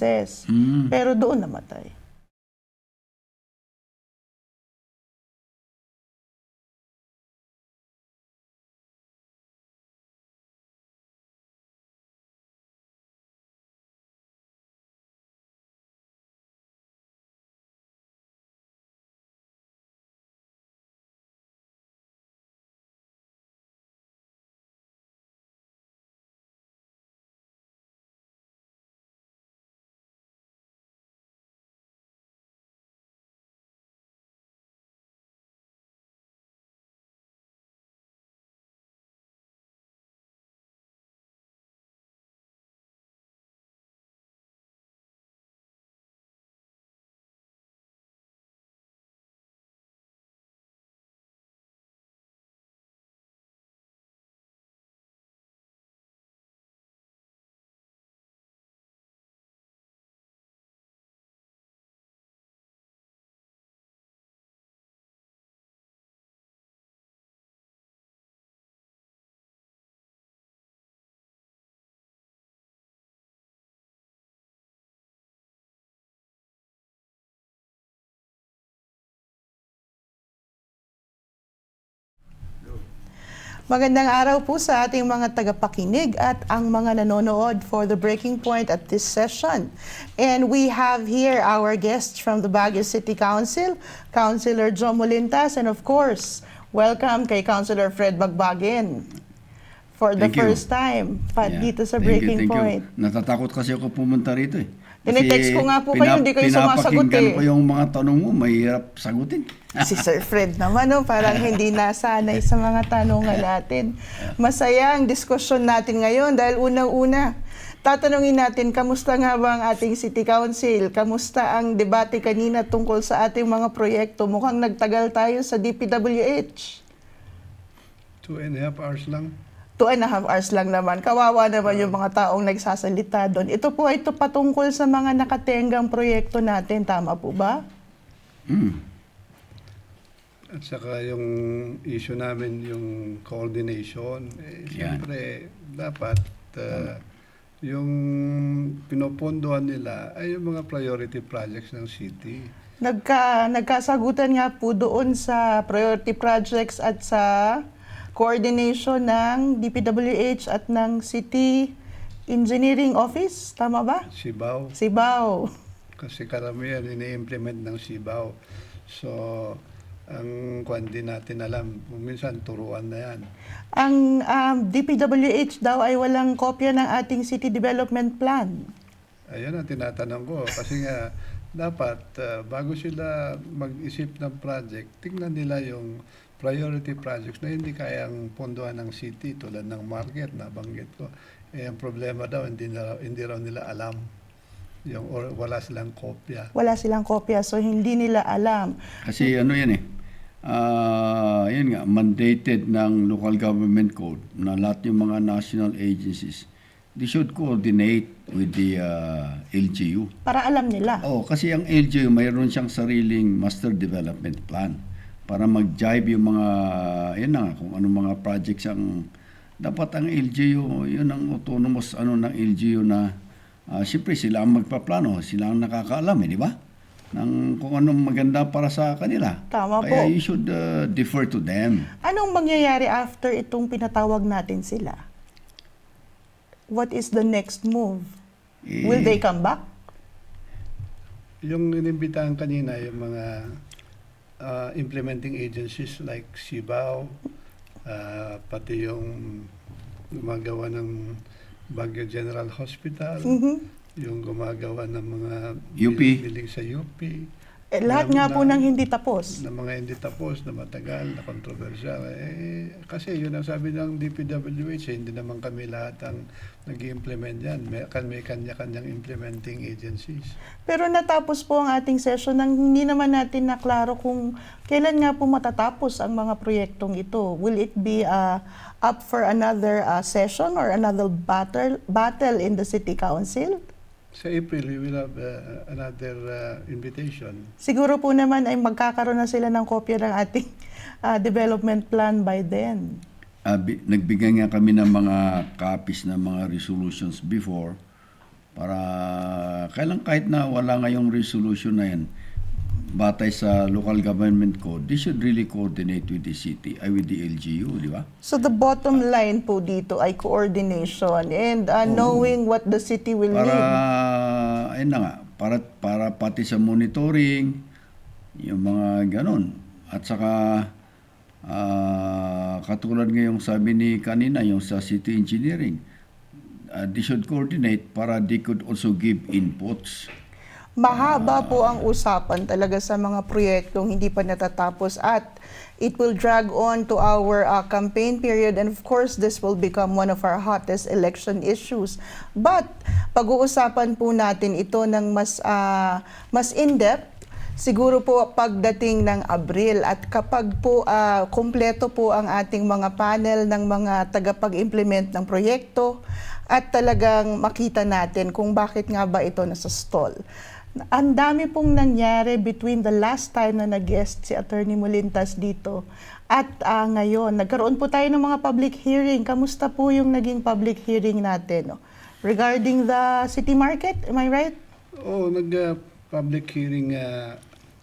beses. Pero doon namatay. Magandang araw po sa ating mga tagapakinig at ang mga nanonood for the Breaking Point at this session. And we have here our guests from the Baguio City Council, Councilor Joe Molintas, and of course, welcome kay Councilor Fred Bagbagin for the first time dito sa Breaking Point. Natatakot kasi ako pumunta rito eh. Tinetext ko nga po kayo, hindi kayo sumasagot eh. Pinapakinggan ko yung mga tanong mo, mahirap sagutin. Si Sir Fred naman, parang hindi nasanay sa mga tanungan natin. Masaya ang diskusyon natin ngayon dahil unang-una, tatanungin natin, kamusta nga ba ang ating City Council? Kamusta ang debate kanina tungkol sa ating mga proyekto? Mukhang nagtagal tayo sa DPWH. 2.5 hours lang. 2.5 hours lang naman. Kawawa naman yung mga taong nagsasalita doon. Ito po ay patungkol sa mga nakatenggang proyekto natin. Tama po ba? At saka yung issue namin, yung coordination, siyempre dapat yung pinopondohan nila ay yung mga priority projects ng city. Nagkasagutan nga po doon sa priority projects at sa coordination ng DPWH at ng City Engineering Office. Tama ba? Sibao. Sibao. Kasi karamihan ini-implement ng Sibao. So, ang kuwan din natin alam, minsan turuan na yan. Ang DPWH daw ay walang kopya ng ating City Development Plan. Ayun ang tinatanong ko. Kasi nga, dapat bago sila mag-isip ng project, tingnan nila yung priority projects na hindi kayang pondohan ng city tulad ng market na banggit ko. Ang problema daw, hindi raw nila alam. Or wala silang kopya. Wala silang kopya, so hindi nila alam. Kasi ano yan eh, yun nga, mandated ng local government code na lahat yung mga national agencies, they should coordinate with the LGU. Para alam nila. Kasi ang LGU mayroon siyang sariling master development plan para mag-jive yung mga, yun na, kung anong mga projects ang, dapat ang LGU, yun ang autonomous ng LGU na, siyempre sila ang magpaplano, sila ang nakakaalam, di ba? Kung anong maganda para sa kanila. Tama po. Kaya you should defer to them. Anong mangyayari after itong pinatawag natin sila? What is the next move? Will they come back? Yung inimbitahan kanina, yung mga implementing agencies like Sibao, pati yung gumagawa ng Baguio General Hospital, yung gumagawa ng mga UP. Building sa UP. Lahat nga po nang hindi tapos. Na mga hindi tapos, na matagal, na kontrobersyal. Kasi yun ang sabi ng DPWH, hindi naman kami lahat ang nag-implement yan. May kanya-kanyang implementing agencies. Pero natapos po ang ating session nang hindi naman natin naklaro kung kailan nga po matatapos ang mga proyektong ito. Will it be up for another session or another battle in the City Council? Sa April, we will have another invitation. Siguro po naman ay magkakaroon na sila ng kopya ng ating development plan by then. Nagbigay nga kami ng mga copies ng mga resolutions before para kahit na wala ngayong resolution na yan, batay sa local government code, they should really coordinate with the city, with the LGU, di ba? So the bottom line po dito ay coordination and knowing what the city will Para, need. ayun na nga, para pati sa monitoring, yung mga ganon. At saka, katulad ngayong sabi ni kanina, yung sa city engineering, they should coordinate para they could also give inputs. Mahaba po ang usapan talaga sa mga proyektong hindi pa natatapos at it will drag on to our campaign period and of course this will become one of our hottest election issues. But pag-uusapan po natin ito ng mas in-depth siguro po pagdating ng Abril at kapag po kumpleto po ang ating mga panel ng mga tagapag-implement ng proyekto at talagang makita natin kung bakit nga ba ito nasa stall. Ang dami pong nangyari between the last time na nag-guest si Attorney Molintas dito at ngayon. Nagkaroon po tayo ng mga public hearing. Kamusta po yung naging public hearing natin? No? Regarding the city market, am I right? Oo, nag-public hearing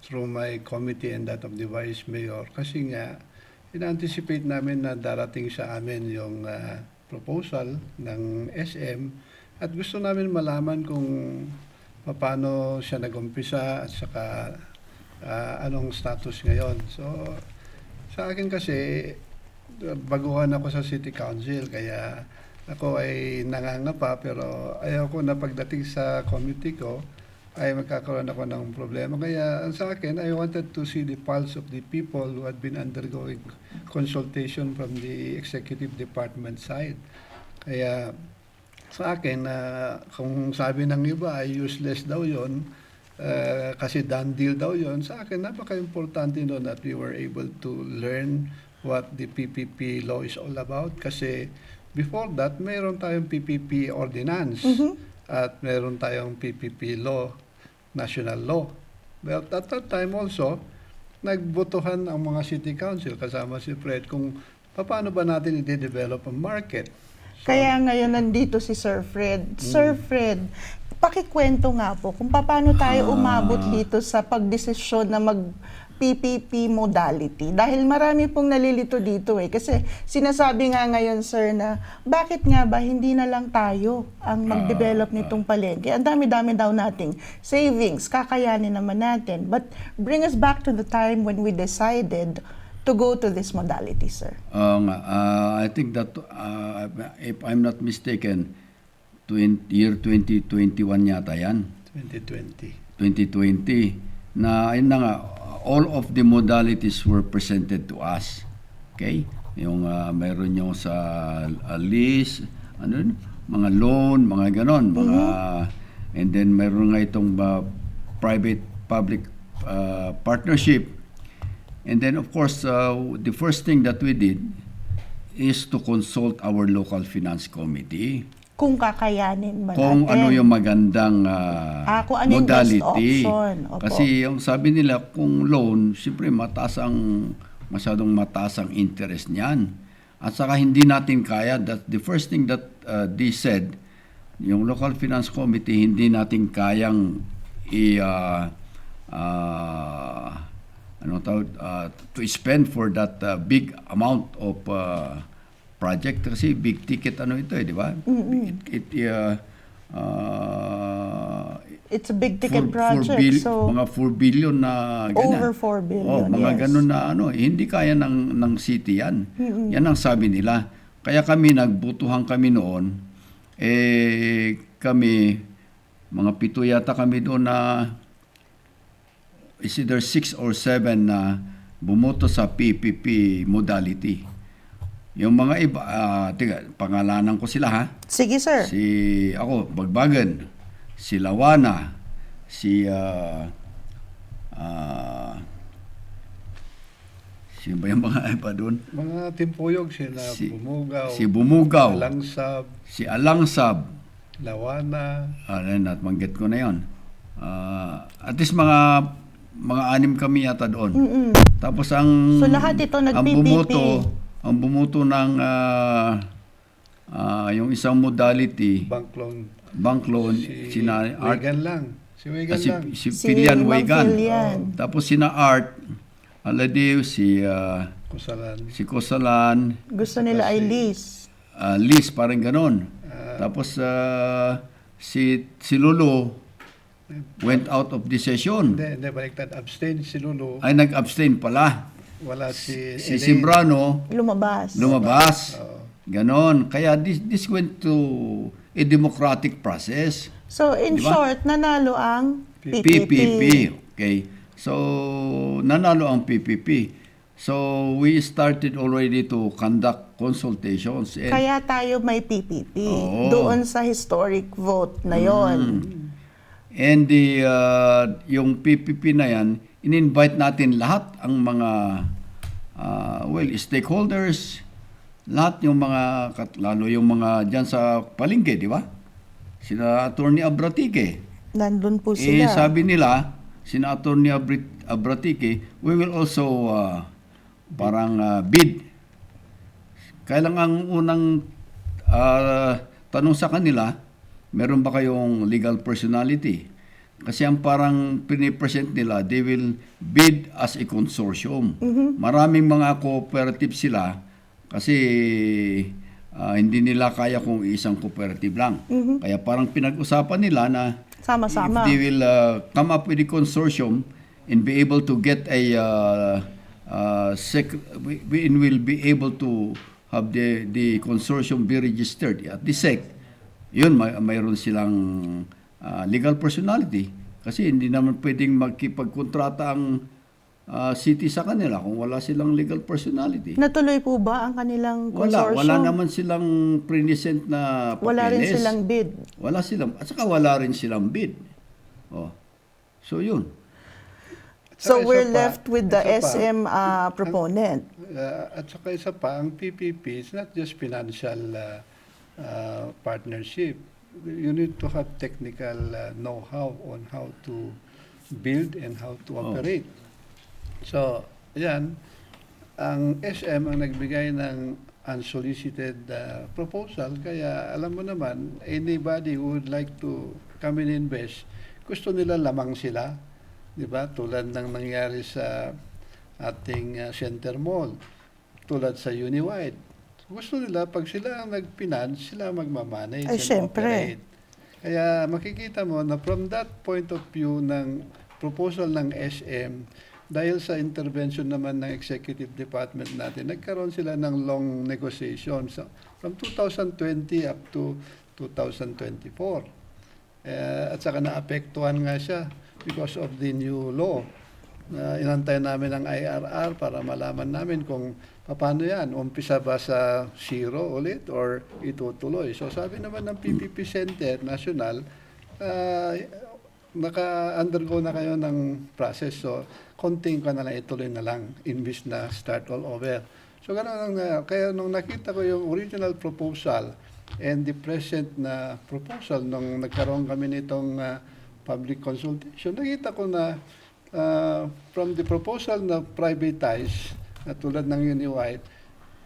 through my committee and that of the Vice Mayor kasi nga, in-anticipate namin na darating sa amin yung proposal ng SM at gusto namin malaman kung paano siya nag-umpisa at saka anong status ngayon. So, sa akin kasi, baguhan ako sa City Council, kaya ako ay nangangapa, pero ayaw ko na pagdating sa committee ko, ay magkakaroon ako ng problema. Kaya sa akin, I wanted to see the pulse of the people who had been undergoing consultation from the executive department side. Kaya sa akin, kung sabi ng iba ay useless daw yon kasi done deal daw yon, sa akin napaka-importante doon that we were able to learn what the PPP law is all about kasi before that, mayroon tayong PPP ordinance at mayroon tayong PPP law, national law. But at that time also, nagbotohan ang mga city council kasama si Fred kung paano ba natin i-develop ang market. Kaya ngayon nandito si Sir Fred. Sir Fred, pakikwento nga po kung paano tayo umabot dito sa pagdesisyon na mag-PPP modality. Dahil marami pong nalilito dito kasi sinasabi nga ngayon, sir, na bakit nga ba hindi na lang tayo ang mag-develop nitong palengke? Ang dami-dami daw nating savings, kakayanin naman natin. But bring us back to the time when we decided to go to this modality, sir. I think that, if I'm not mistaken, year 2021 yata yan. 2020. Na, ayun na nga, all of the modalities were presented to us. Okay? Yung mayroon yung sa lease, mga loan, mga ganon, mga, and then mayroon nga itong private-public partnership. And then, of course, the first thing that we did is to consult our local finance committee. Kung kakayanin ba Kung natin. ano yung magandang kung ano yung best modality. option. Opo. Kasi yung sabi nila, kung loan, siyempre masyadong mataas ang interest niyan. At saka hindi natin kaya, that the first thing that they said, yung local finance committee, hindi natin kayang to spend for that big amount of project kasi big ticket ito di ba? It's a big ticket project. So mga 4 billion na ganyan. Over 4 billion, mga yes. ganun na hindi kaya ng city yan. Yan ang sabi nila. Kaya kami nagbutuhan kami noon kami mga 7 yata kami doon na is either 6 or 7 na bumoto sa PPP modality. Yung mga iba, pangalanan ko sila ha. sige, sir. Ako, Bagbagan, si Lawana, si ba yung mga iba doon? Mga timpuyog sila, Bumugaw, si Bumugaw, Alangsab, si Alangsab, Lawana. Manggit ko na yon. At least mga 6 kami yata doon. Tapos So lahat ito nag-PPP. Ang bumuto ng yung isang modality, Bank loan. bank loan, Si sina Art, Wigan lang. Si Wigan si, lang. si Si Pilian Ma'am Wigan. Pilian. Tapos sina Art, Aladiw, Kusalan. si Kosalan, Gusto nila ay lease. Liz, parang ganon. Tapos si Lolo went out of the session. Hindi, baliktad. Abstain si Lulu. Ay, nag-abstain pala. Wala si Si Elaine. Simbrano, Lumabas. lumabas. Oo. Ganon. Kaya this went to a democratic process. So in Di ba? short, nanalo ang PPP. Okay. So, nanalo ang PPP. So, we started already to conduct consultations. And Kaya tayo may PPP. Oo. Doon sa historic vote na yon. And yung PPP na yan, in-invite natin lahat ang mga stakeholders, lahat yung mga, lalo yung mga dyan sa palengke, di ba? Sina Attorney Abratique. Nandun po sila. Sabi nila, sina Attorney Abratique, we will also bid. Kailang ang unang tanong sa kanila, meron ba kayong legal personality? Kasi ang parang pinipresent nila, they will bid as a consortium. Maraming mga cooperative sila kasi hindi nila kaya kung isang cooperative lang. Kaya parang pinag-usapan nila na Sama-sama. if they will come up with a consortium and be able to get a we will be able to have the consortium be registered at the SEC. Yun, mayroon silang legal personality kasi hindi naman pwedeng magkipagkontrata ang city sa kanila kung wala silang legal personality. Natuloy po ba ang kanilang consortium? Wala naman silang present na papeles. Wala rin silang bid. Wala silang, at saka wala rin silang bid. Oh. So yun. So Saka we're isa pa, left with the isa pa. SM proponent. At saka isa pa, ang PPP is not just financial partnership. You need to have technical know-how on how to build and how to operate. So, yan, ang SM ang nagbigay ng unsolicited proposal, kaya alam mo naman, anybody who would like to come and invest, gusto nila lamang sila, di ba? Tulad ng nangyari sa ating Center Mall, tulad sa Uniwide. Gusto nila, pag sila ang nag-finance, sila magmamanage Ay, and syempre. operate. Kaya makikita mo na from that point of view ng proposal ng SM, dahil sa intervention naman ng executive department natin, nagkaroon sila ng long negotiations from 2020 up to 2024. At saka naapektuhan nga siya because of the new law. Inantay namin ang IRR para malaman namin kung paano yan. Umpisa ba sa zero ulit or itutuloy? So sabi naman ng PPP Center National, naka-undergo na kayo ng process. So konting ka na lang, ituloy na lang, imbis na start all over. So gano'n kaya nung nakita ko yung original proposal and the present na proposal nung nagkaroon kami nitong public consultation, nakita ko na from the proposal na privatize, na tulad ng Uniwide,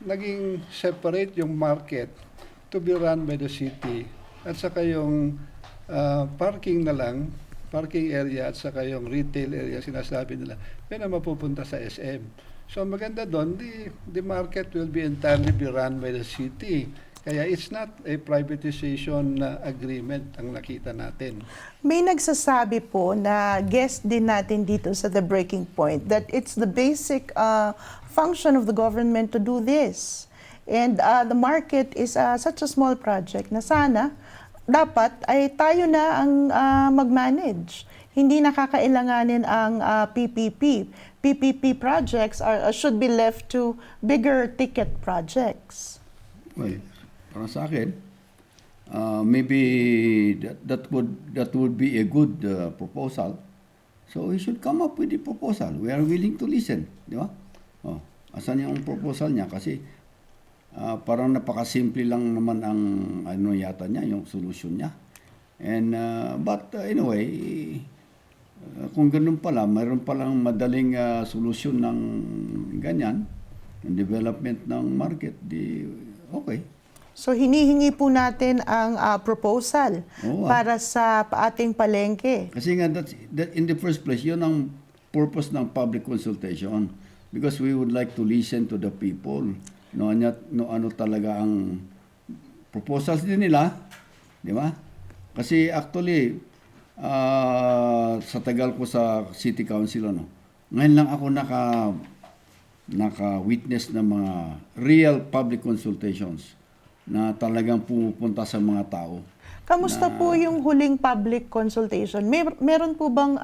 naging separate yung market to be run by the city. At saka yung parking na lang, parking area at saka yung retail area, sinasabi nila, yun ang mapupunta sa SM. So maganda doon, the market will be entirely be run by the city. Kaya it's not a privatization agreement ang nakita natin. May nagsasabi po na guest din natin dito sa The Breaking Point that it's the basic function of the government to do this. And the market is such a small project na sana dapat ay tayo na ang mag-manage. Hindi nakakailanganin ang PPP. PPP projects should be left to bigger ticket projects. Well, para sa akin, maybe that would be a good proposal. So he should come up with the proposal. We are willing to listen, di ba? Oh, asan yung proposal niya? Kasi parang napakasimple lang naman ang ano yata niya, yung solution niya. And but anyway, kung ganun pala, mayroon palang madaling solusyon ng ganyan, ng development ng market, di okay. So hinihingi po natin ang proposal Oo, para sa ating palengke. Kasi nga, in the first place, yun ang purpose ng public consultation. Because we would like to listen to the people. Ano talaga ang proposals din nila. Di ba? Kasi actually, sa tagal ko sa City Council, ngayon lang ako naka-witness ng mga real public consultations na talagang pumupunta sa mga tao. Kamusta po yung huling public consultation? Meron po bang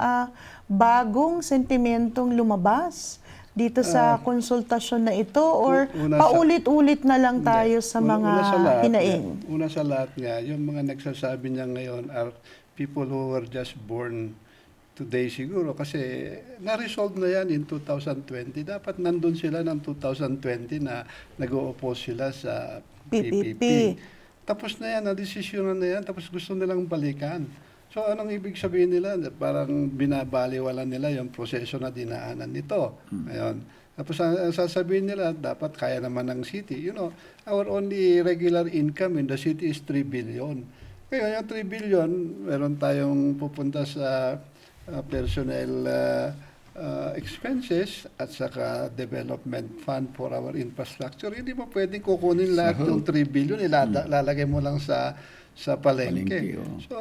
bagong sentimentong lumabas dito sa konsultasyon na ito, or paulit-ulit na lang tayo sa mga hinaing? Una sa lahat nga, yung mga nagsasabi niya ngayon are people who were just born today siguro, kasi na-resolve na yan in 2020. Dapat nandun sila ng 2020 na nag-o-oppose sila sa PPP. Tapos na yan, na-desisyonan na yan, tapos gusto nilang balikan. So anong ibig sabihin nila? Parang binabaliwala nila yung proseso na dinaanan nito. Ngayon, tapos ang sasabihin nila, dapat kaya naman ng city. You know, our only regular income in the city is 3 billion. Ngayon, yung 3 billion, meron tayong pupunta sa personnel expenses at saka development fund for our infrastructure. Hindi mo pwedeng kukunin lahat yung 3 billion, ilalagay mo lang sa palengke. So,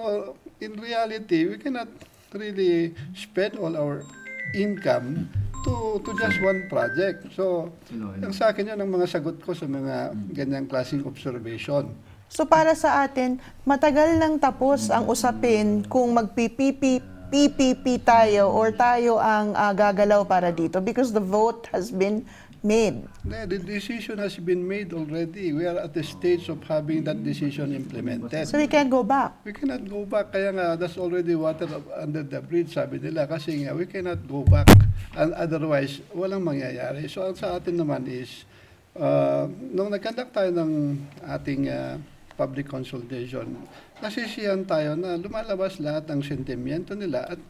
in reality, we cannot really spend all our income to just one project. So, ang sa akin yun ang mga sagot ko sa mga ganyang klaseng observation. So para sa atin, matagal nang tapos ang usapin kung PPP tayo or tayo ang gagalaw para dito, because the vote has been made. The decision has been made already. We are at the stage of having that decision implemented. So we can't go back. We cannot go back. Kaya nga, that's already water under the bridge, sabi nila. Kasi nga, we cannot go back. And otherwise, walang mangyayari. So, ang sa atin naman is, nung nag-conduct tayo ng ating public consultation, nasisiyan tayo na lumalabas lahat ng sentimiento nila, at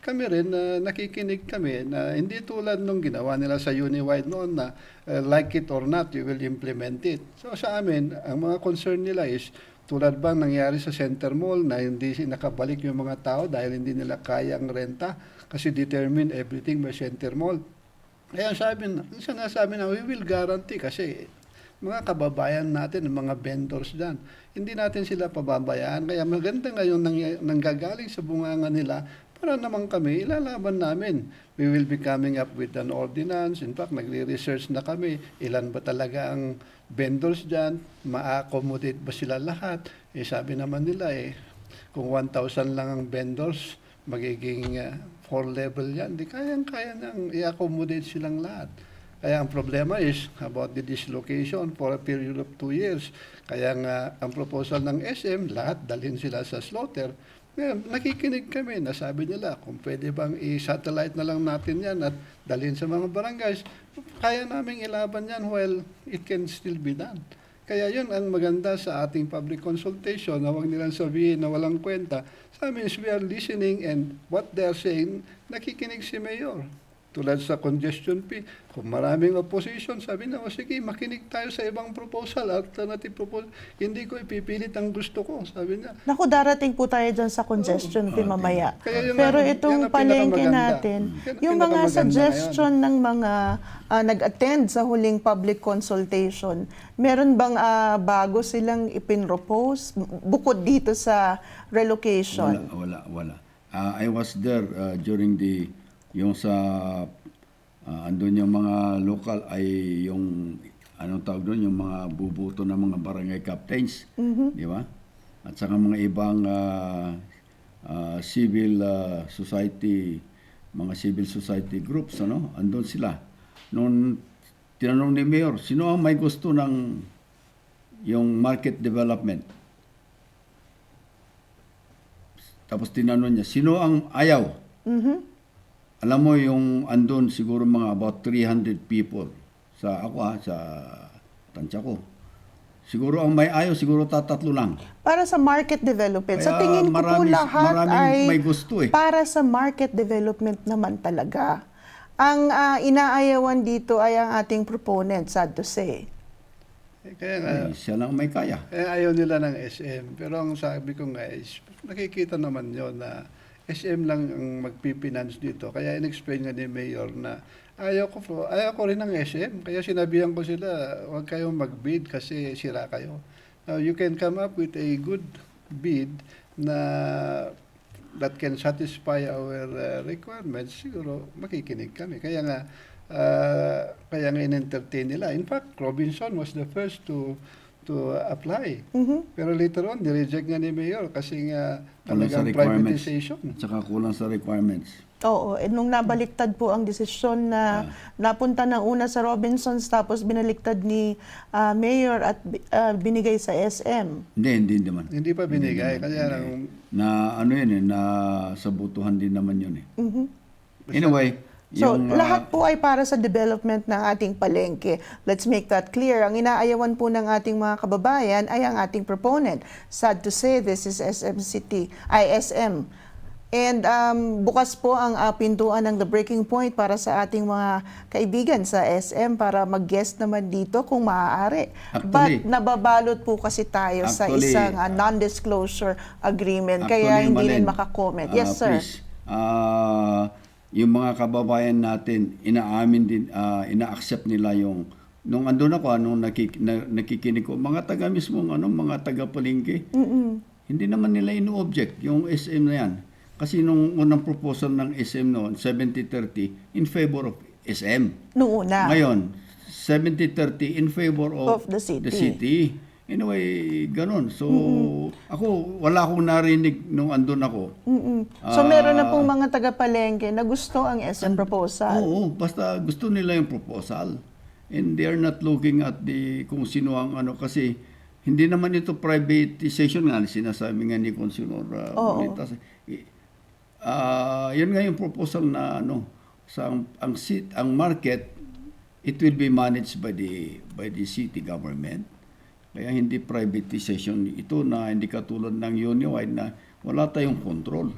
kami rin nakikinig kami na hindi tulad nung ginawa nila sa Uniwide noon na like it or not, you will implement it. So sa amin, ang mga concern nila is tulad bang nangyari sa Center Mall na hindi nakabalik yung mga tao dahil hindi nila kaya ang renta kasi determine everything by Center Mall. Kaya sinasabi na we will guarantee kasi mga kababayan natin, mga vendors dyan, hindi natin sila pababayaan. Kaya maganda ngayon nanggagaling sa bunganga nila para naman kami, ilalaban namin. We will be coming up with an ordinance. In fact, nagre-research na kami. Ilan ba talaga ang vendors dyan? Ma-accommodate ba sila lahat? Sabi naman nila kung 1,000 lang ang vendors, magiging 4 level yan. Di kayang-kaya nang i-accommodate silang lahat. Kaya ang problema is about the dislocation for a period of 2 years. Kaya nga ang proposal ng SM, lahat dalhin sila sa slaughter. Ngayon, nakikinig kami, nasabi nila kung pwede bang i-satellite na lang natin yan at dalhin sa mga barangays. Kaya naming ilaban yan while it can still be done. Kaya yun ang maganda sa ating public consultation na huwag nilang sabihin na walang kwenta. Sa amin, we are listening and what they are saying, nakikinig si Mayor. Tulad sa congestion fee, kung maraming opposition, sabi na, sige, makinig tayo sa ibang proposal, alternative proposal. Hindi ko ipipilit ang gusto ko, sabi niya. Naku, darating po tayo dyan sa congestion fee mamaya. Pero itong palengke natin, yung mga suggestion ng mga nag-attend sa huling public consultation, meron bang bago silang ipinropose bukod dito sa relocation? Wala. I was there during yung sa andun yung mga local ay yung anong tawag doon, yung mga bubuto ng mga barangay captains, di ba? At saka mga ibang civil society groups, andun sila. Noon tinanong ni Mayor, sino ang may gusto ng yung market development? Tapos tinanong niya, sino ang ayaw? Alam mo yung andun siguro mga about 300 people sa tansya ko. Siguro ang may ayaw, siguro tatlo lang. Para sa market development. Sa Kaya tingin ko po lahat ay may gusto para sa market development naman talaga. Ang inaayawan dito ay ang ating proponent, sad to say. Kaya nga, Siya lang may kaya. ayaw nila ng SM. Pero ang sabi ko nga is, nakikita naman yon na SM lang ang magpipinance dito. Kaya in-explain nga ni Mayor na ayaw ko rin ng SM. Kaya sinabihan ko sila, huwag kayong mag-bid kasi sira kayo. Now, you can come up with a good bid na that can satisfy our requirements, siguro makikinig kami. Kaya nga in-entertain nila. In fact, Robinson was the first to apply. Pero later on, nireject nga ni Mayor kasi nga Kulang sa talagang requirements. privatization. At saka kulang sa requirements. Oo, nung nabaliktad po ang desisyon na napunta na una sa Robinsons tapos binaliktad ni Mayor at binigay sa SM. Hindi naman. Hindi pa binigay. Kaya lang, Na ano yun na sabutuhan din naman yun Anyway, So, yung, lahat po ay para sa development ng ating palengke. Let's make that clear. Ang inaayawan po ng ating mga kababayan ay ang ating proponent. Sad to say, this is ISM. And bukas po ang pintuan ng The Breaking Point para sa ating mga kaibigan sa SM para mag-guest naman dito kung maaari. Actually, But nababalot po kasi tayo sa actually, isang non-disclosure agreement. actually, Kaya hindi rin Malen, makakomment. Yes, sir. Please, yung mga kababayan natin, inaamin din, ina-accept nila yung, nung andun ako, nung nakikinig ko, mga taga mismong, mga taga palengke, hindi naman nila ino-object yung SM na yan. Kasi nung unang proposal ng SM noon, 70-30, in favor of SM. Noong una. Ngayon, 70-30 in favor Of the city. Anyway, ganun. So, ako, wala akong narinig nung andun ako. So meron na pong mga taga-palengke na gusto ang SM proposal. Oo, basta gusto nila yung proposal. And they are not looking at kung sino ang kasi hindi naman ito privatization nga, sinasabi nga ni Consular Bonitas. Yun nga yung proposal na ang market, it will be managed by the city government. Kaya hindi privatization ito na hindi katulad ng Uniwide na wala tayong control.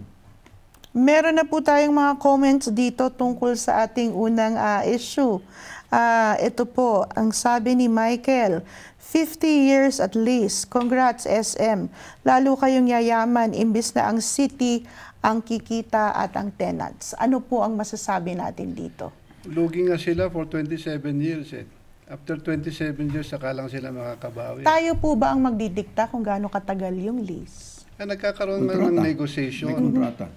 Meron na po tayong mga comments dito tungkol sa ating unang issue. Ito po, ang sabi ni Michael, 50 years at least. Congrats SM. Lalo kayong yayaman imbis na ang city ang kikita at ang tenants. Ano po ang masasabi natin dito? lugi nga sila for 27 years After 27 years, saka lang sila makakabawi. Tayo po ba ang magdidikta kung gaano katagal yung lease? Nagkakaroon nga ng May negotiation. kontrata.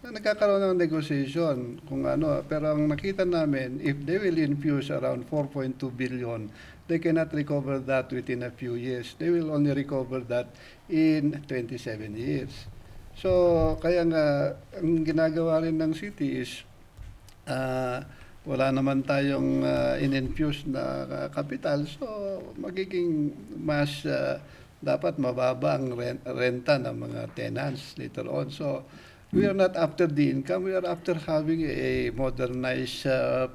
Nagkakaroon ng negotiation kung pero ang nakita namin, if they will infuse around 4.2 billion, they cannot recover that within a few years. They will only recover that in 27 years. So, kaya nga, ang ginagawa rin ng city is, wala naman tayong in-infuse na capital, so magiging mas dapat mababa ang renta ng mga tenants later on. So, we are not after the income, we are after having a modernized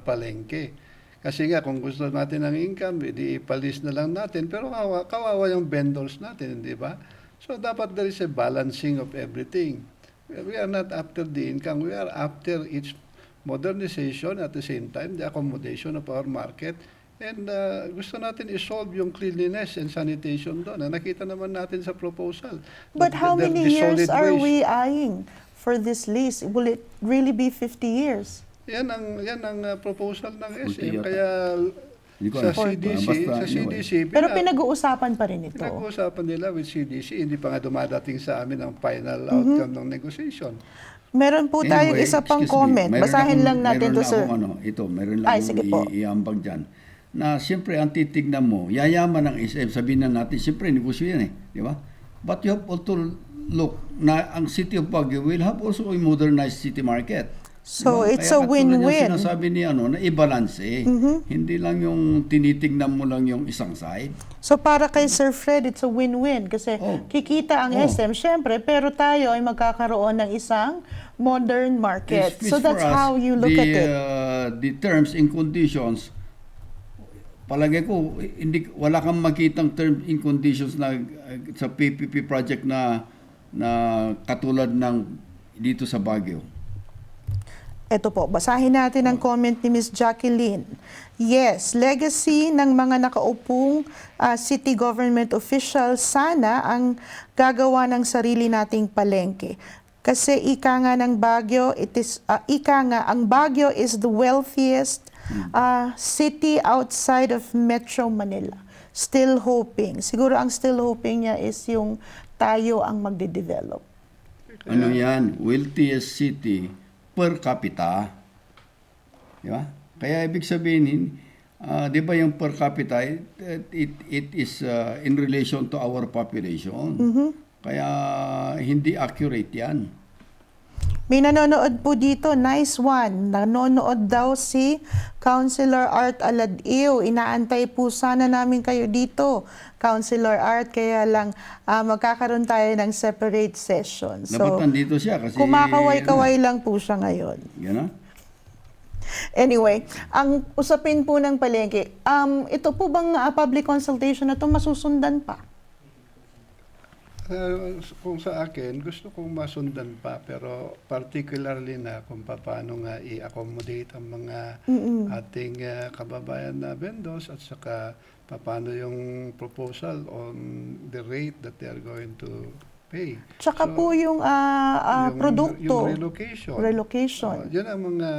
palengke. Kasi nga, kung gusto natin ng income, di ipalis na lang natin, pero kawawa yung vendors natin, di ba? So, dapat there is a balancing of everything. We are not after the income, we are after its modernization at the same time, the accommodation of our market. And gusto natin i-solve yung cleanliness and sanitation doon. Nakita naman natin sa proposal. But how The many years solid are waste. we eyeing for this lease? Will it really be 50 years? Yan ang proposal ng Yata. SM. Kaya Hindi ko sa alam. CDC, Basta sa anyway. CDC, Pero pinag-uusapan pa rin ito. pinag-uusapan nila with CDC, hindi pa nga dumadating sa amin ang final outcome ng negotiation. Meron po tayong Anyway, isa pang excuse me. comment. Mayroon Basahin lang natin mayroon to, sir. meron lang Ay, sige po. iambag dyan. Na siyempre, ang titignan mo, yayaman ng SM, sabihin na natin, siyempre, negosyo yan di ba? But you have also look, na ang City of Baguio will have also a modernized city market. So, Diba? it's Kaya a katulad win-win. yung sinasabi ni na i-balance Hindi lang yung tinitignan mo lang yung isang side. So, para kay Sir Fred, it's a win-win. Kasi kikita ang SM, syempre, pero tayo ay magkakaroon ng isang modern market. It's So, for that's us, how you look at it. The terms and conditions, palagay ko, wala kang makitang terms and conditions na sa PPP project na katulad ng dito sa Baguio. Ito po, basahin natin ang comment ni Miss Jacqueline. Yes, legacy ng mga nakaupong city government officials sana ang gagawa ng sarili nating palengke. Kasi ika nga ng Baguio, ang Baguio is the wealthiest city outside of Metro Manila. Still hoping. Siguro ang still hoping niya is yung tayo ang magde-develop. Ano yan? Wealthiest city per capita. Di ba? Kaya ibig sabihin, di ba yung per capita, it is in relation to our population. Kaya hindi accurate yan. May nanonood po dito, nice one. Nanonood daw si Councilor Art Aladiw. Inaantay po sana namin kayo dito, Councilor Art. Kaya lang magkakaroon tayo ng separate session. Dapat nandito siya kasi... Kumakaway-kaway lang po siya ngayon. Yan. Anyway, ang usapin po ng palengke, ito po bang public consultation na ito masusundan pa? Kung sa akin, gusto kong masundan pa, pero particularly na kung paano nga i-accommodate ang mga ating kababayan na vendors at saka paano yung proposal on the rate that they are going to pay. Tsaka po yung produkto. Yung relocation. Relocation. Yun ang mga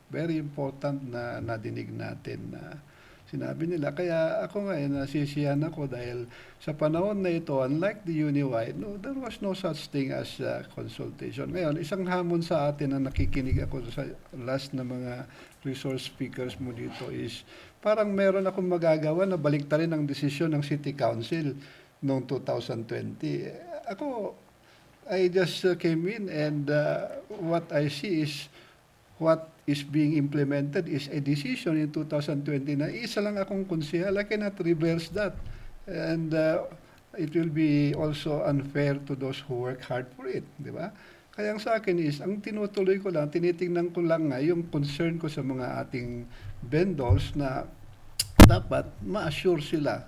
very important na nadinig natin na sinabi nila. Kaya ako nga, nasisiyan ako dahil sa panahon na ito, unlike the Uniwide, there was no such thing as consultation. Ngayon, isang hamon sa atin na nakikinig ako sa last na mga resource speakers mo dito is parang meron akong magagawa na baliktarin ang desisyon ng City Council noong 2020. Ako, I just came in and what I see is what is being implemented is a decision in 2020 na isa lang akong konsehal. I cannot reverse that. And it will be also unfair to those who work hard for it. Di ba? Kaya ang sa akin is, ang tinutuloy ko lang, tinitingnan ko lang nga yung concern ko sa mga ating vendors na dapat ma-assure sila.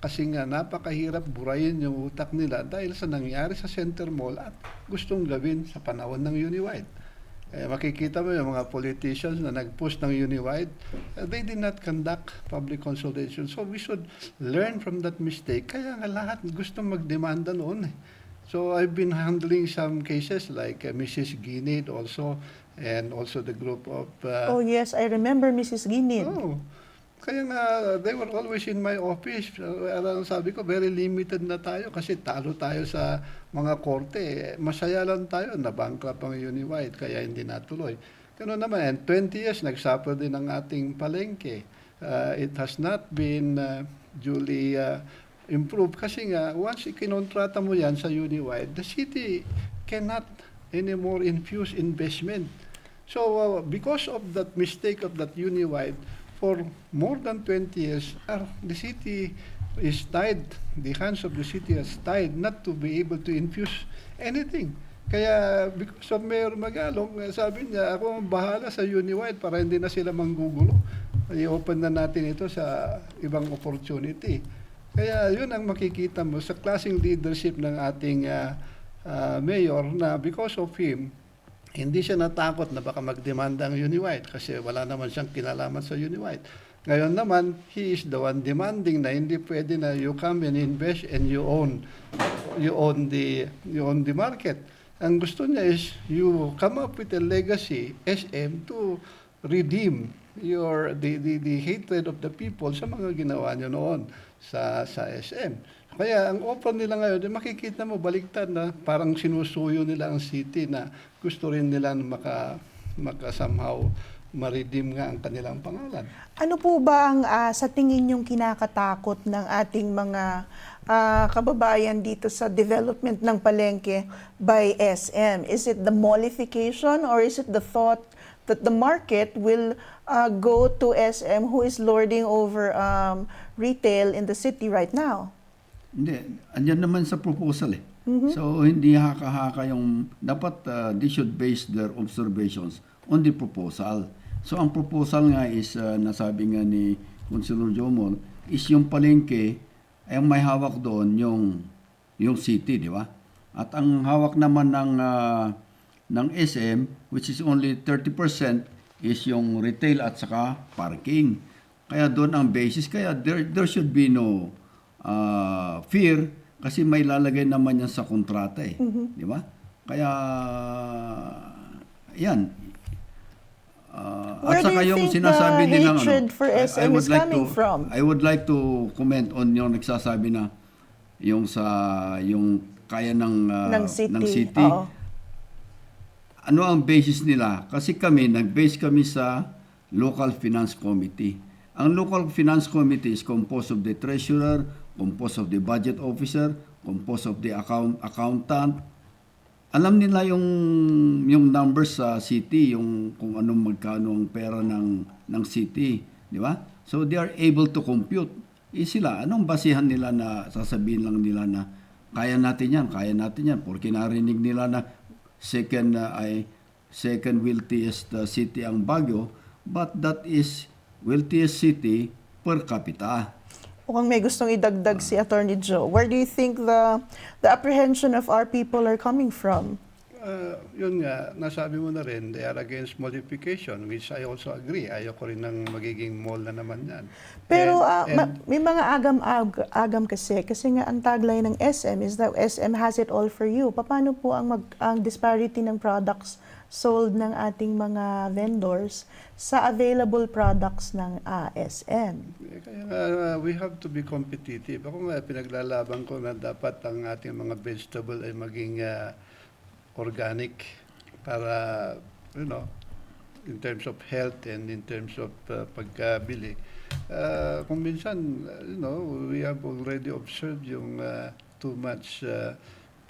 Kasi nga napakahirap burayin yung utak nila dahil sa nangyari sa Center Mall at gustong gawin sa panahon ng Uniwide. Makikita mo yung mga politicians na nag-push ng Uniwide, they did not conduct public consultation. So we should learn from that mistake. Kaya nga lahat gusto magdemanda noon. So I've been handling some cases like Mrs. Guinid also, and also the group of... oh yes, I remember Mrs. Guinid. Oh, kaya nga, they were always in my office. Sabi ko, very limited na tayo kasi talo tayo sa mga korte. Masaya lang tayo, na-bankrupt ang Uniwide, kaya hindi natuloy. Ganun naman, and 20 years, nagsuffer din ang ating palengke. It has not been duly improved kasi nga, once ikinontrata mo yan sa Uniwide, the city cannot anymore infuse investment. So, because of that mistake of that Uniwide, for more than 20 years, the city is tied, the hands of the city is tied not to be able to infuse anything. Kaya, because of Mayor Magalong, sabi niya, ako ang bahala sa Uniwide para hindi na sila manggugulo. I-open na natin ito sa ibang opportunity. Kaya yun ang makikita mo sa klaseng leadership ng ating mayor na because of him, hindi siya natakot na baka magdemanda ang Uniwide kasi wala naman siyang kinalaman sa Uniwide. Ngayon naman, he is the one demanding na hindi pwede na you come and invest and you own the market. Ang gusto niya is you come up with a legacy SM to redeem the hatred of the people sa mga ginawa niyo noon sa SM. Kaya ang offer nila ngayon, makikita mo baliktad na parang sinusuyo nila ang city na gusto rin nila maka somehow ma-redeem nga ang kanilang pangalan. Ano po ba ang sa tingin yung kinakatakot ng ating mga kababayan dito sa development ng palengke by SM? Is it the mallification or is it the thought that the market will go to SM who is lording over retail in the city right now? Hindi, andyan naman sa proposal eh. So hindi haka-haka yung, dapat they should base their observations on the proposal. So ang proposal nga is, nasabi nga ni Councilor Jomol, is yung palengke, ay ang may hawak doon yung city, di ba? At ang hawak naman ng ng SM, which is only 30% is yung retail at saka parking. Kaya doon ang basis. Kaya there should be no fear kasi may lalagay naman yan sa kontrata eh. Di ba? Kaya, yan. Where At do saka you yung think sinasabi the nilang hatred for SM is coming to, from? I would like to comment on yung nagsasabi na yung kaya Ng city. city. Oo. Ano ang basis nila? Kasi nag-base kami sa Local Finance Committee. Ang Local Finance Committee is composed of the treasurer, composed of the budget officer, composed of the accountant. Alam nila yung numbers sa city, yung kung anong magkano ang pera ng city, di ba? So they are able to compute. Sila, anong basihan nila na sasabihin lang nila na kaya natin yan, porque narinig nila na second wealthiest city ang Baguio, but that is wealthiest city per capita. Mukhang may gustong idagdag si Attorney Joe. Where do you think the apprehension of our people are coming from? Yun nga, nasabi mo na rin, they are against modification, which I also agree. Ayoko rin ng magiging mall na naman yan. Pero And- may mga agam kasi nga ang tagline ng SM is that SM has it all for you. Paano po ang disparity ng products sold ng ating mga vendors sa available products ng SM? Kaya nga, we have to be competitive. Ako nga, pinaglalaban ko na dapat ang ating mga vegetable ay maging organic para, in terms of health and in terms of pagkabili. Kung minsan, we have already observed yung too much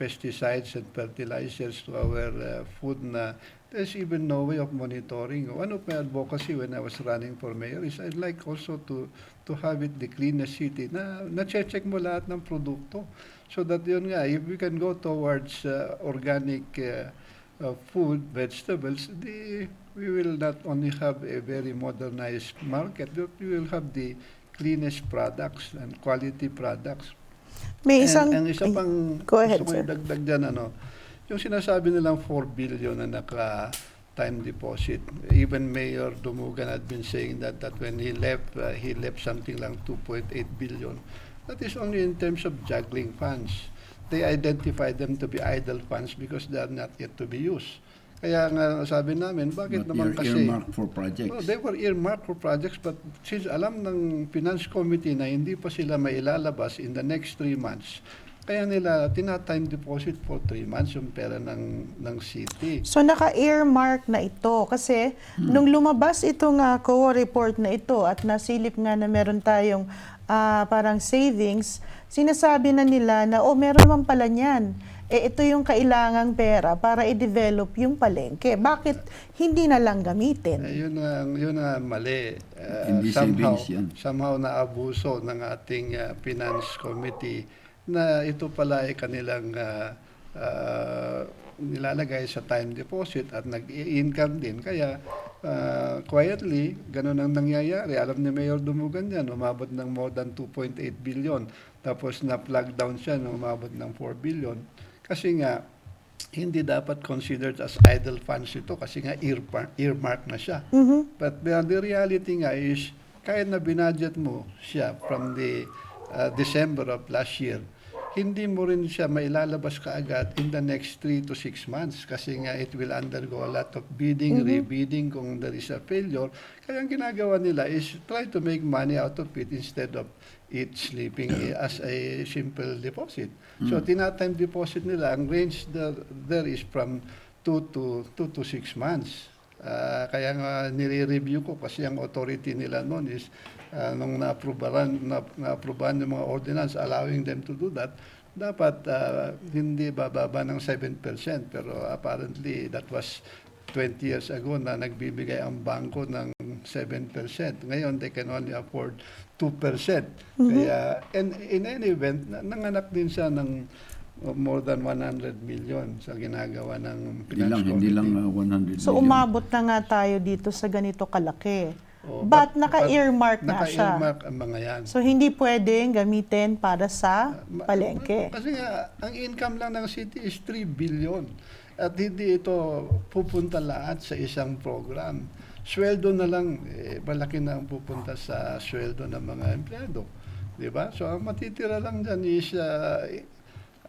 pesticides and fertilizers to our food na there's even no way of monitoring. One of my advocacy when I was running for mayor is I'd like also to have it the cleanest city na check mo lahat ng produkto. So that yun nga, if we can go towards organic food, vegetables, we will not only have a very modernized market, but we will have the cleanest products and quality products. May isang... And isa pang Go ahead, gusto ko sir. idagdag dyan, yung sinasabi nilang 4 billion na naka-time deposit. Even Mayor Dumugan had been saying that when he left something lang 2.8 billion. That is only in terms of juggling funds. They identify them to be idle funds because they are not yet to be used. Kaya nga sabi namin, bakit But naman they're kasi... earmarked for projects. Well, they were earmarked for projects, but since alam ng Finance Committee na hindi pa sila mailalabas in the next 3 months, kaya nila tina-time deposit for 3 months yung pera ng city. So naka-earmark na ito kasi nung lumabas itong COA report na ito at nasilip nga na meron tayong parang savings, sinasabi na nila na meron naman pala niyan. Ito yung kailangang pera para i-develop yung palengke. Bakit hindi na lang gamitin? Yun ang mali. Hindi savings yan. Somehow naabuso ng ating Finance Committee na ito pala ay kanilang nilalagay sa time deposit at nag-i-income din. Kaya quietly, ganun ang nangyayari. Alam ni Mayor Dumugan yan, umabot ng more than 2.8 billion. Tapos na-plug down siya na umabot ng 4 billion. Kasi nga, hindi dapat considered as idle funds ito kasi nga earmark na siya. But the reality nga is, kahit na binudget mo siya from the December of last year, hindi mo rin siya mailalabas kaagad in the next 3 to 6 months kasi nga it will undergo a lot of bidding, rebidding kung there is a failure. Kaya ang ginagawa nila is try to make money out of it instead of it sleeping as a simple deposit. So tina-time deposit nila, ang range there is from 2 to 6 months. Kaya nga nire-review ko kasi ang authority nila noon is nung na-aprobahan yung mga ordinance allowing them to do that, dapat hindi bababa ng 7%. Pero apparently that was 20 years ago na nagbibigay ang bangko ng 7%. Ngayon, they can only afford 2%. Kaya, and in any event, nanganak din siya ng more than 100 million sa ginagawa ng Finance Hindi lang Committee. 100 So million. umabot na nga tayo dito sa ganito kalaki. Oh, But naka-earmark na siya. Naka-earmark ang mga yan. So hindi pwedeng gamitin para sa palengke. Kasi nga, ang income lang ng city is 3 billion. At hindi ito pupunta lahat sa isang program. Sweldo na lang, malaki na ang pupunta sa sweldo ng mga empleyado. Di ba? So, ang matitira lang dyan is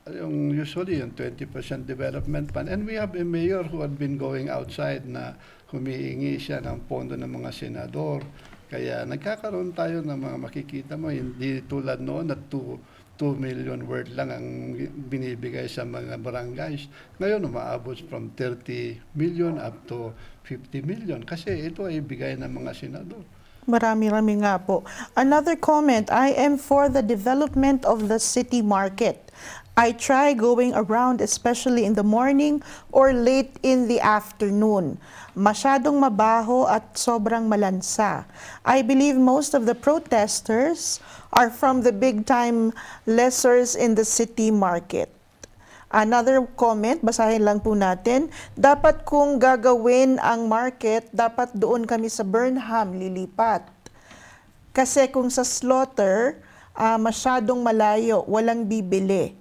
yung usually yung 20% development fund. And we have a mayor who had been going outside na humihingi siya ng pondo ng mga senador. Kaya nagkakaroon tayo ng mga makikita mo, hindi tulad noon na 2 million worth lang ang binibigay sa mga barangays. Ngayon, umaabot from 30 million up to 50 million. Kasi ito ay bigay ng mga senador. Marami-rami nga po. Another comment, I am for the development of the city market. I try going around especially in the morning or late in the afternoon. Masyadong mabaho at sobrang malansa. I believe most of the protesters are from the big-time lessors in the city market. Another comment, basahin lang po natin. Dapat kung gagawin ang market, dapat doon kami sa Burnham lilipat. Kasi kung sa slaughter, masyadong malayo, walang bibili.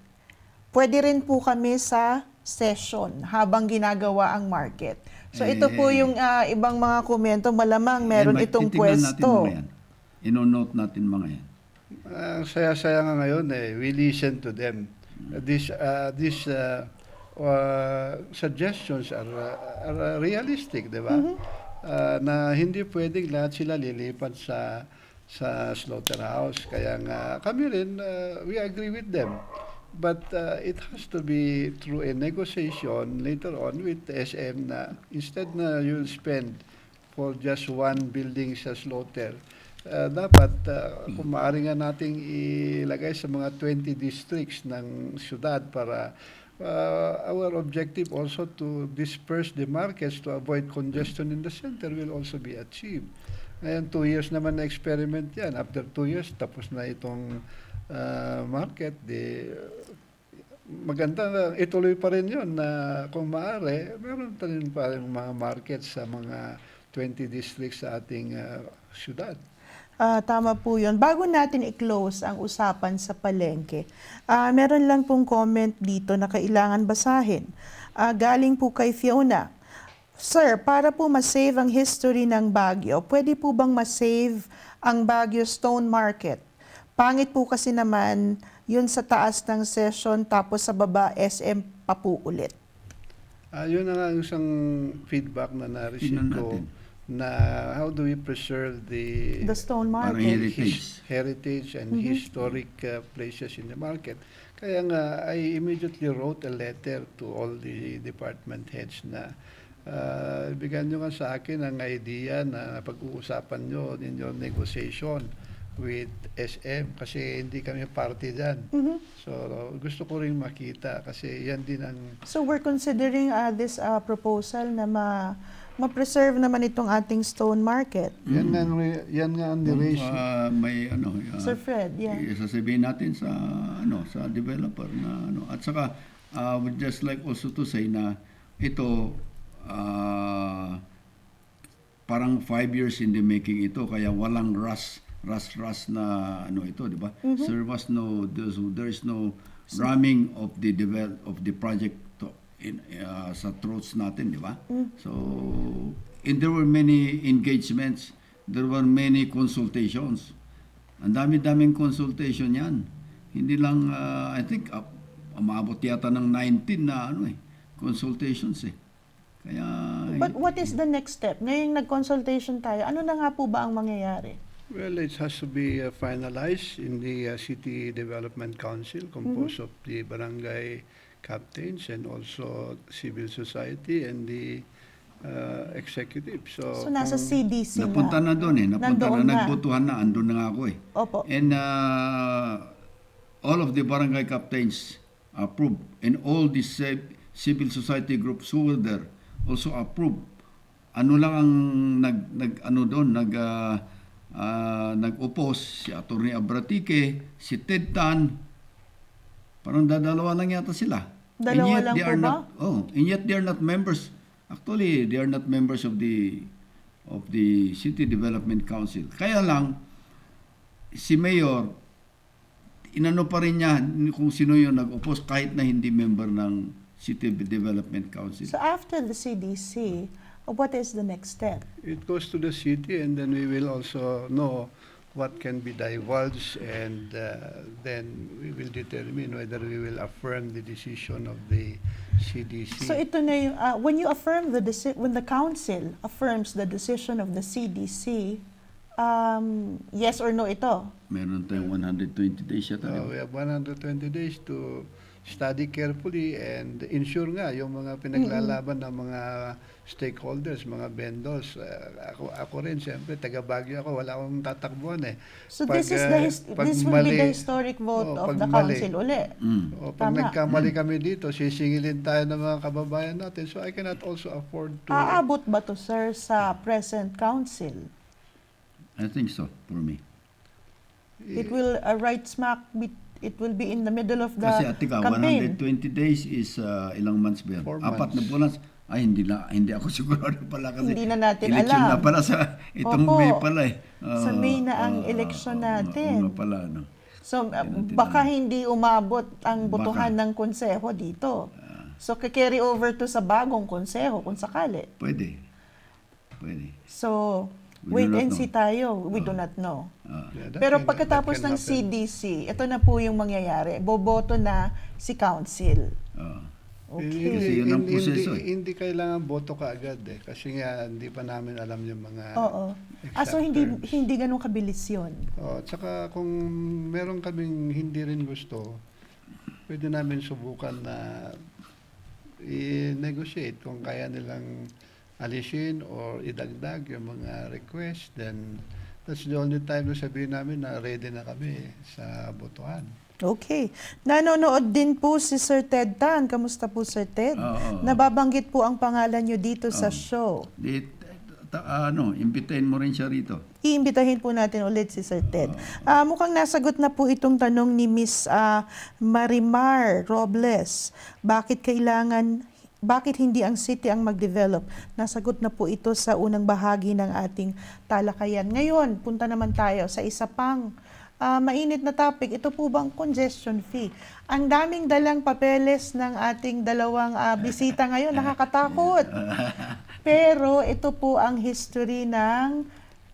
Pwede rin po kami sa session habang ginagawa ang market. So ito po yung ibang mga komento, malamang meron itong pwesto. Ino-note natin mga yan. Saya-saya nga ngayon we listen to them. These suggestions are realistic, di ba? Na hindi pwedeng lahat sila lilipat sa slaughterhouse. Kaya nga kami rin, we agree with them. But it has to be through a negotiation later on with SM na instead na you'll spend for just one building sa slaughter, dapat kung maaari nga nating ilagay sa mga 20 districts ng syudad para our objective also to disperse the markets to avoid congestion in the center will also be achieved. Ngayon, 2 years naman na experiment yan. After 2 years, tapos na itong market, maganda, ituloy pa rin yun na kung maaari, meron pa rin mga market sa mga 20 districts sa ating syudad. Tama po yun. Bago natin i-close ang usapan sa palengke, meron lang pong comment dito na kailangan basahin. Galing po kay Fiona. Sir, para po masave ang history ng Baguio, pwede po bang masave ang Baguio Stone Market? Pangit po kasi naman yun sa taas ng session tapos sa baba SM pa po ulit. Yun na nga isang feedback na na-receive ko na how do we preserve the Stone Market. heritage and historic places in the market. Kaya nga, I immediately wrote a letter to all the department heads na bigyan nyo nga sa akin ang idea na pag-uusapan nyo in your negotiation with SM kasi hindi kami party dyan. So, gusto ko rin makita kasi yan din ang... So, we're considering this proposal na ma-preserve naman itong ating stone market. Yan nga ang ni-raise. May Sir Fred, sasabihin natin sa sa developer na at saka would just like also to say na ito parang 5 years in the making ito kaya walang rush na ito, di ba? There was there is no ramming of the project sa throats natin, di ba? So there were many engagements, there were many consultations. Ang dami-daming consultation yan. Hindi lang I think umabot yata ng 19 na consultations Kaya But what is the next step? Ngayong nag-consultation tayo, ano na nga po ba ang mangyayari? Well, it has to be finalized in the City Development Council composed of the barangay captains and also civil society and the executive. So nasa CDC napunta na doon napunta Nandoon na, nagbotohan na, andun na nga ako Opo. And all of the barangay captains approved and all the civil society groups who were there also approved. Ano lang ang nag-oppose si Atty. Abratique, si Ted Tan, parang dalawa lang yata sila. Dalawa lang po ba? And yet they are not members. Actually, they are not members of the City Development Council. Kaya lang, si Mayor, inano pa rin niya kung sino yung nag-oppose kahit na hindi member ng City Development Council. So after the CDC, what is the next step? It goes to the city, and then we will also know what can be divulged, and then we will determine whether we will affirm the decision of the CDC. So ito na yung, when you affirm when the council affirms the decision of the CDC, yes or no ito? Meron tayong 120 days yata. We have 120 days to study carefully and ensure nga yung mga pinaglalaban ng mga stakeholders, mga vendors. Ako rin, siyempre, taga Baguio ako, wala akong tatakbuhan eh. So Pag, this is pag this will be mali- the historic vote Oo, of pag the mali. council uli. O, pag Tama. nagkamali kami dito, sisingilin tayo ng mga kababayan natin. So I cannot also afford to... Aabot ba to, sir, sa present council? I think so, for me. It will it will be in the middle of the Kasi atika, campaign. 120 days is ilang months ba yan? 4 Apat na months. buwan. Ay, hindi ako sigurado pala kasi Hindi na natin election alam. na pala sa itong Opo. May pala eh. Sa May na ang election natin. Oo nga pala, no. So, natin baka alam. hindi umabot ang botohan Baka. ng konseho dito. So, carry over to sa bagong konseho kung sakali. Pwede. Pwede. So, We wait do not and know. see tayo. We do not know. Yeah, that Pero can- pagkatapos that ng can happen. CDC, ito na po yung mangyayari. Boboto na si council. Kasi Okay. yun ang proseso eh. Hindi kailangan boto ka agad eh. Kasi nga, hindi pa namin alam yung mga... Oo. exact So hindi terms. ganun kabilis yun. Tsaka kung meron kaming hindi rin gusto, pwede namin subukan na i-negotiate kung kaya nilang alisin or idagdag yung mga request, then that's the only time na sabihin namin na ready na kami sa botohan. Okay. Nanonood din po si Sir Ted Tan. Kamusta po, Sir Ted? Oo. Nababanggit po ang pangalan nyo dito sa show. Imbitahin mo rin siya rito. Iimbitahin po natin ulit si Sir Ted. Mukhang nasagot na po itong tanong ni Miss Marimar Robles. Bakit hindi ang city ang mag-develop? Nasagot na po ito sa unang bahagi ng ating talakayan. Ngayon, punta naman tayo sa isa pang mainit na topic. Ito po bang congestion fee? Ang daming dalang papeles ng ating dalawang bisita ngayon. Nakakatakot. Pero ito po ang history ng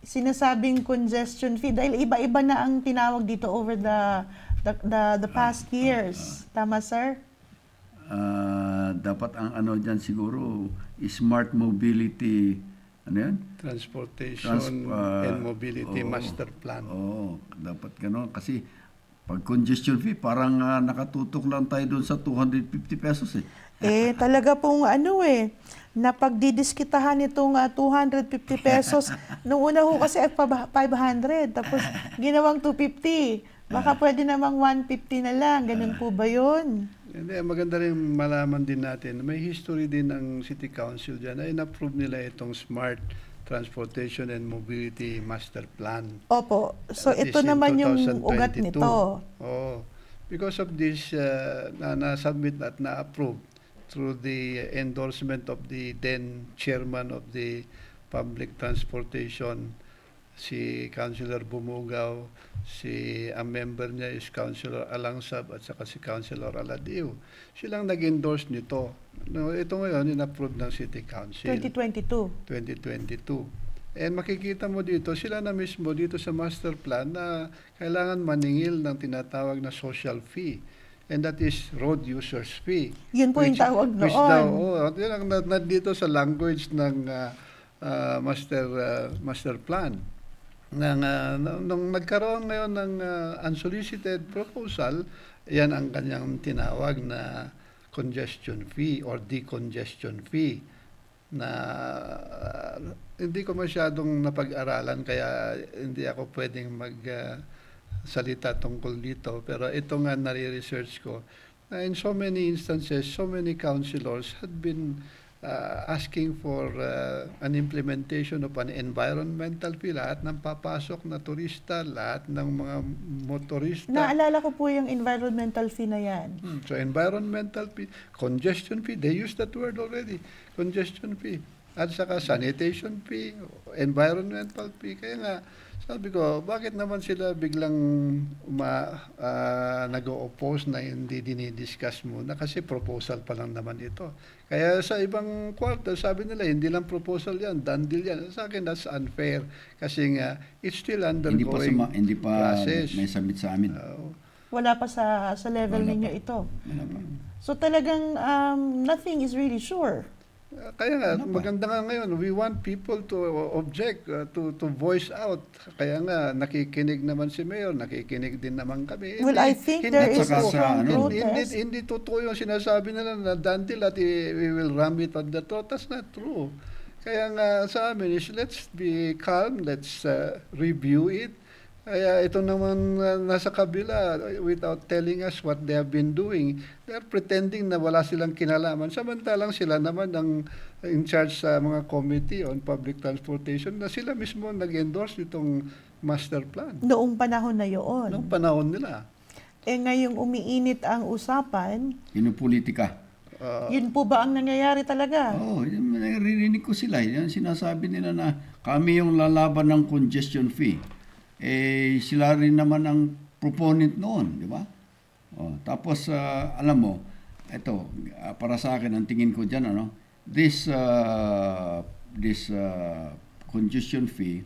sinasabing congestion fee. Dahil iba-iba na ang tinawag dito over the past years. Tama, sir? Dapat ang dyan siguro, smart mobility, ano yan? Transportation and Mobility Master Plan. Oo, dapat gano'n. Kasi pag congestion fee, parang nakatutok lang tayo doon sa 250 pesos eh. Talaga pong napagdidiskitahan itong 250 pesos. Nung una ho kasi 500, tapos ginawang 250. Baka pwede namang 150 na lang. Ganun po ba yun? Hindi, maganda rin malaman din natin, may history din ang City Council dyan na in-approve nila itong Smart Transportation and Mobility Master Plan. Opo. So That ito is in naman yung 2022. ugat nito. Oh, because of this, na-submit at na-approve through the endorsement of the then chairman of the Public Transportation, si Councilor Bumugaw, ang member niya is Councilor Alangsab at saka si Councilor Aladiw. Silang nag-endorse nito. No, ito ngayon, in-approve ng City Council. 2022. 2022. And makikita mo dito, sila na mismo dito sa master plan na kailangan maningil ng tinatawag na social fee. And that is road users fee. Yun po yung tawag noon. Yun ang nandito sa language ng master plan. Nung nagkaroon ngayon ng unsolicited proposal, yan ang kanyang tinawag na congestion fee or decongestion fee na hindi ko masyadong napag-aralan kaya hindi ako pwedeng salita tungkol dito, pero ito nga nare-research ko na in so many instances, so many councilors had been asking for an implementation of an environmental fee. Lahat ng papasok na turista, lahat ng mga motorista. Naalala ko po yung environmental fee na yan. So environmental fee, congestion fee, they use that word already, congestion fee. At saka sanitation fee, environmental fee. Kaya nga, Sabi ko, bakit naman sila biglang nag-o-oppose na hindi dinidiscuss muna? Kasi proposal pa lang naman ito. Kaya sa ibang quarter, sabi nila, hindi lang proposal yan, done deal yan. Sa akin, that's unfair. Kasi nga, it's still undergoing Hindi pa process. may submit sa amin. Wala pa sa level Wala ninyo pa. ito. Wala pa. So talagang nothing is really sure. Kaya nga, Ano ba? maganda nga ngayon, we want people to object, to voice out. Kaya nga, nakikinig naman si Mayor, nakikinig din naman kami. Well, I think there At is saka a sa strong ano, protest. Hindi totoo yung sinasabi nila na dandil at we will ram it on the throat. That's not true. Kaya nga sa amin is let's be calm, let's review it. Kaya ito naman nasa kabila, without telling us what they have been doing, they're pretending na wala silang kinalaman. Samantalang sila naman ang in charge sa mga committee on public transportation na sila mismo nag-endorse itong master plan. Noong panahon na yun. Noong panahon nila. Ngayong umiinit ang usapan, Pinupolitika. yun po ba ang nangyayari talaga? Oo, naririnig ko sila. Yan sinasabi nila na kami yung lalaban ng congestion fee. Sila rin naman ang proponent noon, di ba? Tapos, alam mo, ito, para sa akin, ang tingin ko dyan, this congestion fee,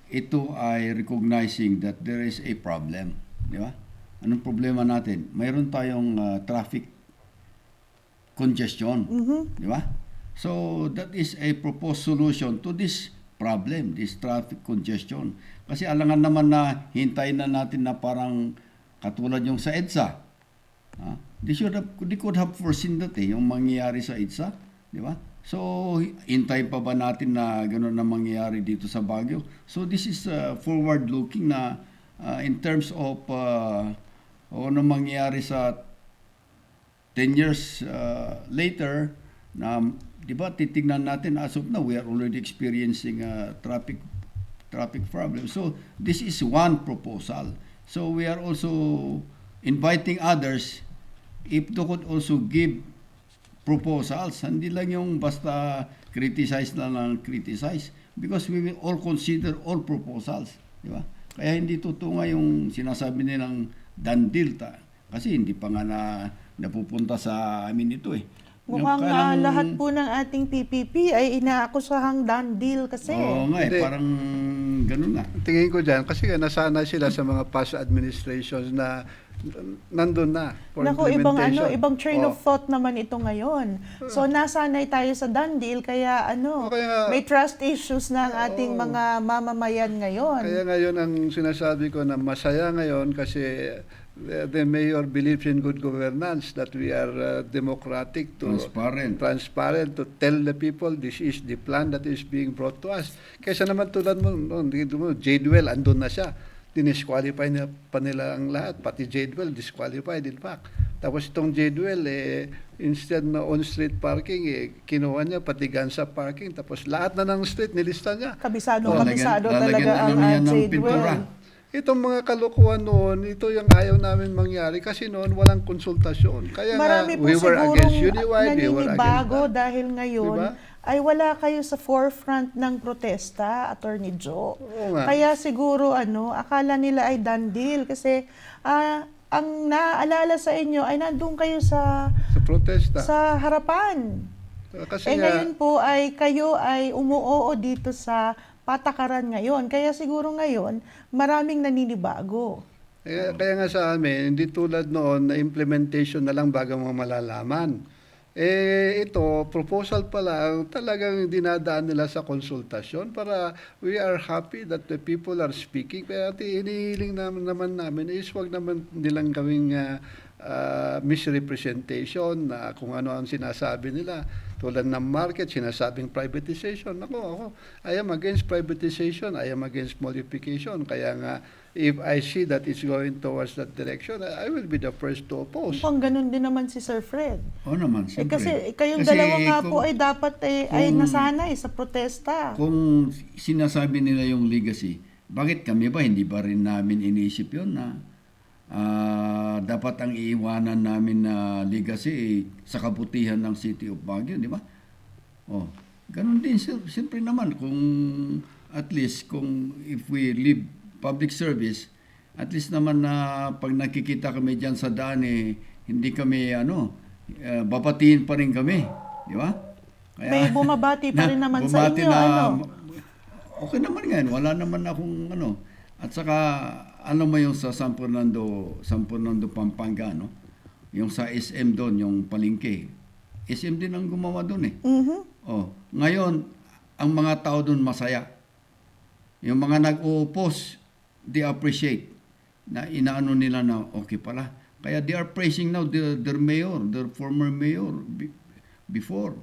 ito ay recognizing that there is a problem, di ba? Anong problema natin? Mayroon tayong traffic congestion, di ba? So that is a proposed solution to this problem, this traffic congestion. Kasi alangan naman na hintayin na natin na parang katulad yung sa EDSA. They could have foreseen that yung mangyayari sa EDSA, di ba? So hintayin pa ba natin na gano'n na mangyayari dito sa Baguio? So this is forward looking na in terms of ano mangyayari sa 10 years later na, di ba, titignan natin as of now, we are already experiencing traffic problem. So this is one proposal. So we are also inviting others if they could also give proposals. Hindi lang yung basta criticize na lang criticize, because we will all consider all proposals, di ba? Kaya hindi totoo nga yung sinasabi nilang done deal kasi hindi pa nga napupunta sa amin ito eh. Mukhang lahat po ng ating PPP ay inaakusahang done deal kasi. Oo nga Hindi. parang ganun nga. Tingin ko dyan, kasi nasanay sila sa mga past administrations na nandun na for Naku, implementation. ibang train of thought naman ito ngayon. So nasanay tayo sa done deal kaya Kaya- may trust issues na ang ating mga mamamayan ngayon. Kaya ngayon ang sinasabi ko na masaya ngayon kasi the mayor believes in good governance, that we are democratic, transparent to tell the people this is the plan that is being brought to us. Kaysa naman tulad mo, Jadewell, andun na siya. Dinisqualify pa nila ang lahat, pati Jadewell disqualified in fact. Tapos itong Jadewell, instead na on-street parking, kinuha niya pati Gansa parking. Tapos lahat na ng street nilista niya. Kabisado Lalagyan talaga ang niya ng Jadewell. pintura. Itong mga kalokohan noon, ito yung ayaw namin mangyari kasi noon walang konsultasyon. Kaya Marami nga, po we were sigurong against Uniwide, we were against naninibago that. dahil ngayon Diba? ay wala kayo sa forefront ng protesta, Attorney Joe. Oo nga. Kaya siguro akala nila ay done deal kasi ang naaalala sa inyo ay nandun kayo sa Sa protesta. harapan. Kasi nga, Ngayon po ay kayo ay umuoo dito sa patakaran ngayon. Kaya siguro ngayon, maraming naninibago. kaya nga sa amin, hindi tulad noon na implementation na lang bago mo malalaman. Ito, proposal pa lang, talagang dinadaan nila sa konsultasyon para we are happy that the people are speaking. Kaya inihiling naman namin is wag naman nilang gawing misrepresentation na kung ano ang sinasabi nila. Tulad ng market, sinasabing privatization. Ako, I am against privatization. I am against modification. Kaya nga, if I see that it's going towards that direction, I will be the first to oppose. Mukhang ganun din naman si Sir Fred. Oo naman, siyempre. Kasi kayong Kasi dalawa nga kung- po ay dapat ay nasanay sa protesta. Kung sinasabi nila yung legacy, bakit kami ba hindi ba rin namin iniisip yun na dapat ang iiwanan namin na legacy sa kabutihan ng City of Baguio, di ba? Ganun din, siyempre naman, kung at least kung if we leave public service, at least naman na pag nakikita kami diyan sa daan hindi kami babatiin pa rin kami, di ba? May bumabati pa rin naman sa bumati inyo, okay naman nga, wala naman akong At saka mo yung sa San Fernando, Pampanga, yung sa SM doon, yung palengke. SM din ang gumawa doon ngayon, ang mga tao doon masaya. Yung mga nag-oppose, they appreciate na inaano nila na okay pala. Kaya they are praising now their mayor, their former mayor before.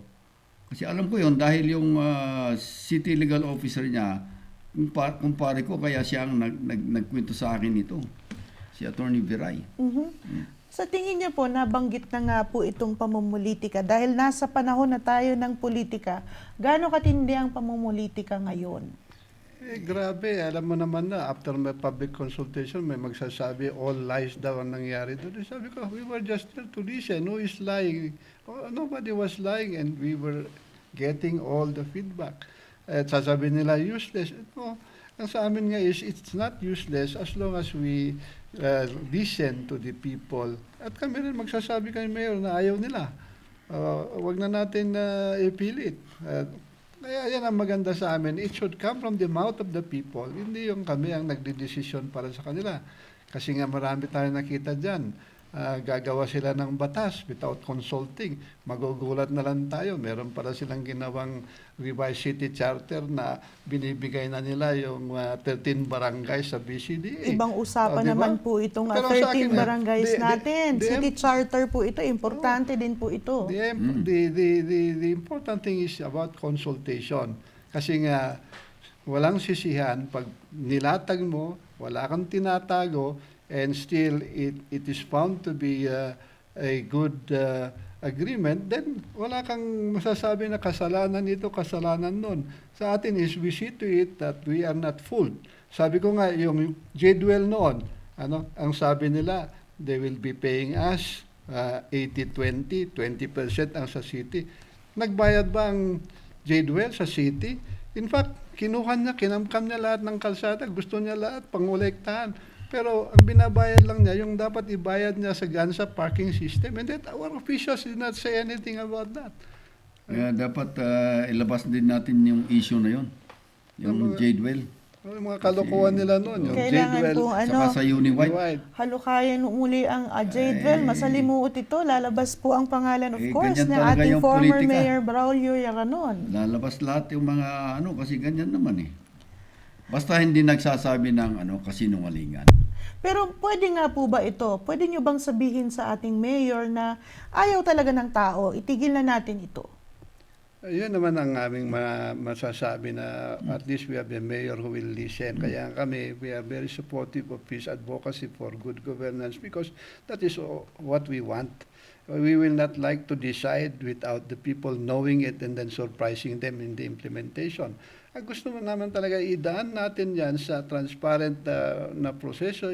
Kasi alam ko yon dahil yung city legal officer niya, kumpare ko, kaya siya ang nagkwento sa akin ito. Si Attorney Viray. Sa tingin niyo po, nabanggit na nga po itong pamumulitika. Dahil nasa panahon na tayo ng politika, gaano katindi ang pamumulitika ngayon? Grabe, alam mo naman na, after my public consultation, may magsasabi, all lies daw ang nangyari doon. Sabi ko, we were just there to listen. Who is lying? Oh, nobody was lying, and we were getting all the feedback. At sasabi nila, useless. Ito, ang sa amin nga is, it's not useless as long as we listen to the people. At kami rin magsasabi kay Mayor na ayaw nila. Wag na natin ipilit. Kaya yan ang maganda sa amin. It should come from the mouth of the people. Hindi yung kami ang nagdidesisyon para sa kanila. Kasi nga marami tayong nakita dyan. Gagawa sila ng batas without consulting. Magugulat na lang tayo. Meron pala silang ginawang revised city charter na binibigay na nila yung 13 barangays sa BCDA. Ibang usapan diba? Naman po itong Pero sa 13 akin, barangays natin. City charter po ito. Importante din po ito. The important thing is about consultation. Kasi nga, walang sisihan. Pag nilatag mo, wala kang tinatago, and still it is found to be a good agreement, then wala kang masasabi na kasalanan ito, kasalanan nun. Sa atin is we see to it that we are not fooled. Sabi ko nga, yung Jadwell noon, ang sabi nila, they will be paying us 80-20, 20% ang sa city. Nagbayad ba ang Jadwell sa city? In fact, kinuha niya, kinamkam niya lahat ng kalsada, gusto niya lahat, pangolektahan. Pero ang binabayad lang niya, yung dapat ibayad niya sa GANSA parking system. And that our officials did not say anything about that. Kaya dapat ilabas din natin yung issue na yun. Yung Jadwell. Yung mga kalokohan nila noon. Yung Kailangan Jadwell, po, saka sa Uniwide. halukayan muli ang Jadwell. Masalimuot ito. Lalabas po ang pangalan, of course, ganyan ng talaga ating yung former politika. Mayor Braulio Yaranon. Lalabas lahat yung mga kasi ganyan naman Basta hindi nagsasabi ng kasinungalingan. Pero pwede nga po ba ito? Pwede nyo bang sabihin sa ating mayor na ayaw talaga ng tao, itigil na natin ito? Yun naman ang aming masasabi na at least we have a mayor who will listen. Kaya kami, we are very supportive of his advocacy for good governance because that is what we want. We will not like to decide without the people knowing it and then surprising them in the implementation. Gusto mo naman talaga idaan natin yan sa transparent na proseso,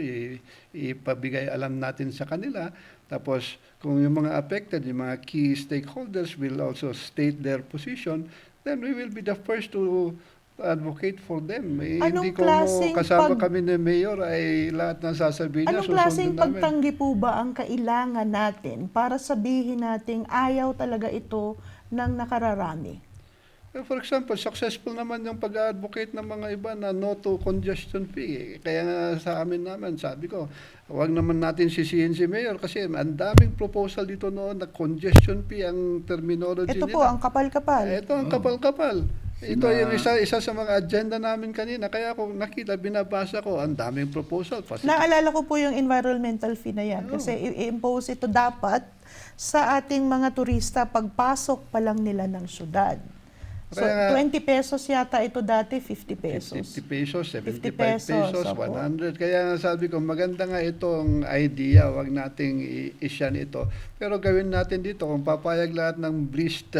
ipabigay alam natin sa kanila. Tapos kung yung mga affected, yung mga key stakeholders will also state their position, then we will be the first to advocate for them. Hindi ko kasama kami ni Mayor ay lahat ng sasabihin niya, anong susundin klaseng namin. pagtanggi po ba ang kailangan natin para sabihin nating ayaw talaga ito ng nakararami? For example, successful naman yung pag-advocate ng mga iba na no to congestion fee. Kaya nga sa amin naman, sabi ko, huwag naman natin sisihin si Mayor kasi ang daming proposal dito noon na congestion fee ang terminology Ito nila. po, ang kapal-kapal. Ito ang kapal-kapal. Ito yung isa sa mga agenda namin kanina. Kaya kung nakita, binabasa ko, ang daming proposal. Naalala ko po yung environmental fee na yan. Kasi i-impose ito dapat sa ating mga turista pagpasok pa lang nila ng syudad. So, 20 pesos yata ito dati, 50 pesos. 50 pesos, 75 pesos, pesos, 100. Kaya sabi ko, maganda nga itong idea, wag nating isyan ito. Pero gawin natin dito, kung papayag lahat ng blessed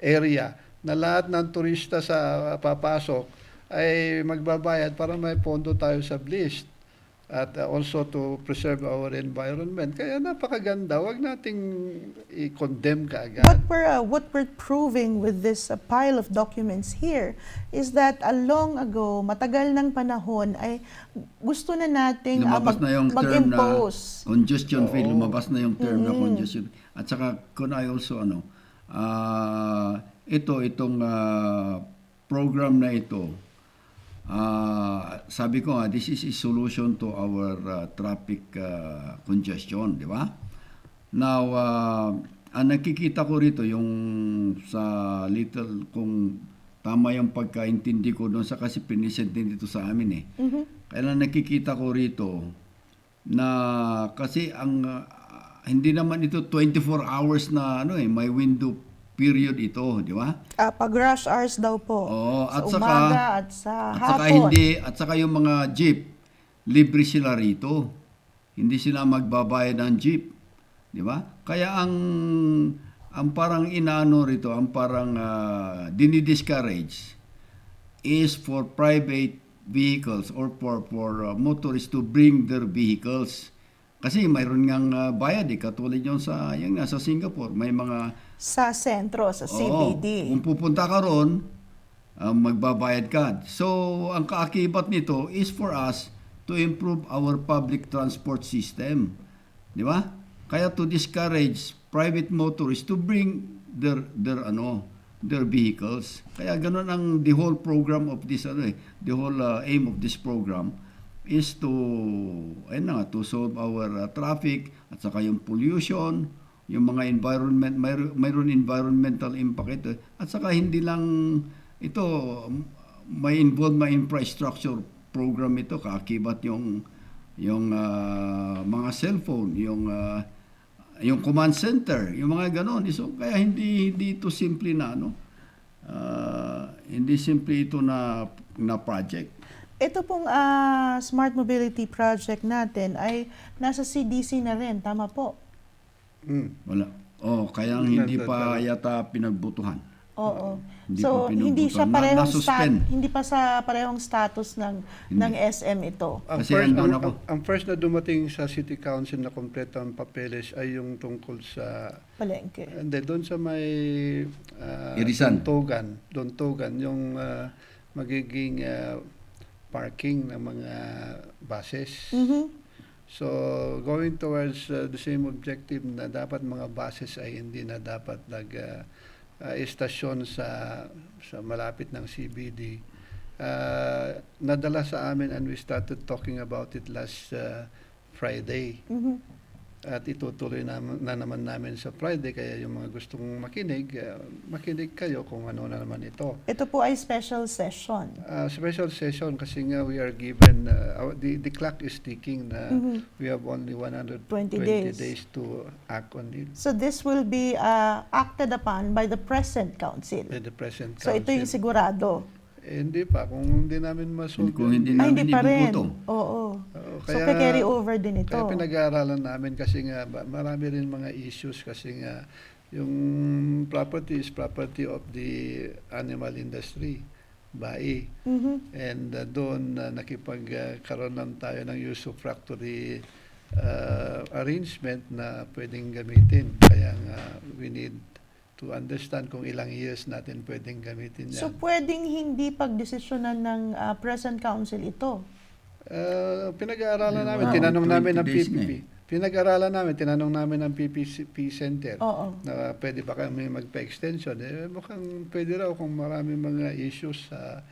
area, na lahat ng turista sa papasok ay magbabayad para may pondo tayo sa blessed. at also to preserve our environment. Kaya napakaganda, wag nating i-condemn kaagad. What we're proving with this pile of documents here is that long ago, matagal ng panahon, ay gusto na nating Lumabas na yung term na mag-impose. congestion fee, Oo. lumabas na yung term na congestion. At saka, kung I also, itong program na ito, sabi ko nga, this is a solution to our traffic congestion, di ba? Now, ang nakikita ko rito, yung sa little, kung tama yung pagkaintindi ko doon sa kasi pinisent din dito sa amin eh. Kaya nakikita ko rito na kasi ang hindi naman ito 24 hours na may window period ito, di ba? Pag rush hours daw po. Oo, sa at saka umaga at sa hapon. at saka yung mga jeep libre sila rito. Hindi sila magbabayad ng jeep, di ba? Kaya ang parang inaano rito, ang parang dinidiscourage is for private vehicles or for motorists to bring their vehicles. Kasi mayroon ngang bayad katulad yung sa Singapore, may mga Sa sentro, sa CBD. kung pupunta ka ron, magbabayad ka. So, ang kaakibat nito is for us to improve our public transport system. Di ba? Kaya to discourage private motorists to bring their vehicles. Kaya ganun ang the whole program of this the whole aim of this program is to solve our traffic at saka yung pollution, yung mga environment, mayroon environmental impact ito. At saka hindi lang ito, may involved may infrastructure program ito, kaakibat yung mga cellphone, yung command center, yung mga ganon. So, kaya hindi ito simple na hindi simple ito na project. Ito pong Smart Mobility Project natin ay nasa CDC na rin, tama po? Wala. Kaya hindi pa yata pinagbutuhan. Oo. Hindi So, pa pinagbutuhan. hindi siya parehong Na-suspend. hindi pa sa parehong status ng SM ito. Kasi andun ako. Ang first na dumating sa City Council na kompleto ang papeles ay yung tungkol sa Palengke. hindi, doon sa may Irisan. Dontogan, yung magiging parking ng mga buses. So, going towards the same objective na dapat mga buses ay hindi na dapat istasyon sa malapit ng CBD. Nadala sa amin and we started talking about it last Friday. At itutuloy na naman namin sa Friday, kaya yung mga gustong makinig kayo kung ano na naman ito. Ito po ay special session. Special session kasi nga we are given, the clock is ticking na we have only 120 days to act on it. So this will be acted upon by the present council. By the present So ito council. yung sigurado. Hindi pa, kung hindi namin masolve. Kung hindi Ay, hindi namin pa rin. ibubuto. Oo. So Kaya- carry over din ito. Kaya pinag-aaralan namin kasi nga marami rin mga issues kasi nga yung property is property of the animal industry, BAI. And doon nakipagkaroon lang tayo ng usufructory arrangement na pwedeng gamitin. Kaya nga we need to understand kung ilang years natin pwedeng gamitin yan. So pwedeng hindi pagdesisyonan ng present council ito. Pinag-aaralan namin, Wow, tinanong namin 20 ng days PPP. na eh. Tinanong namin ng PPP Center Oo. na pwede ba kami magpa-extension. Mukhang pwede raw kung marami mga issues sa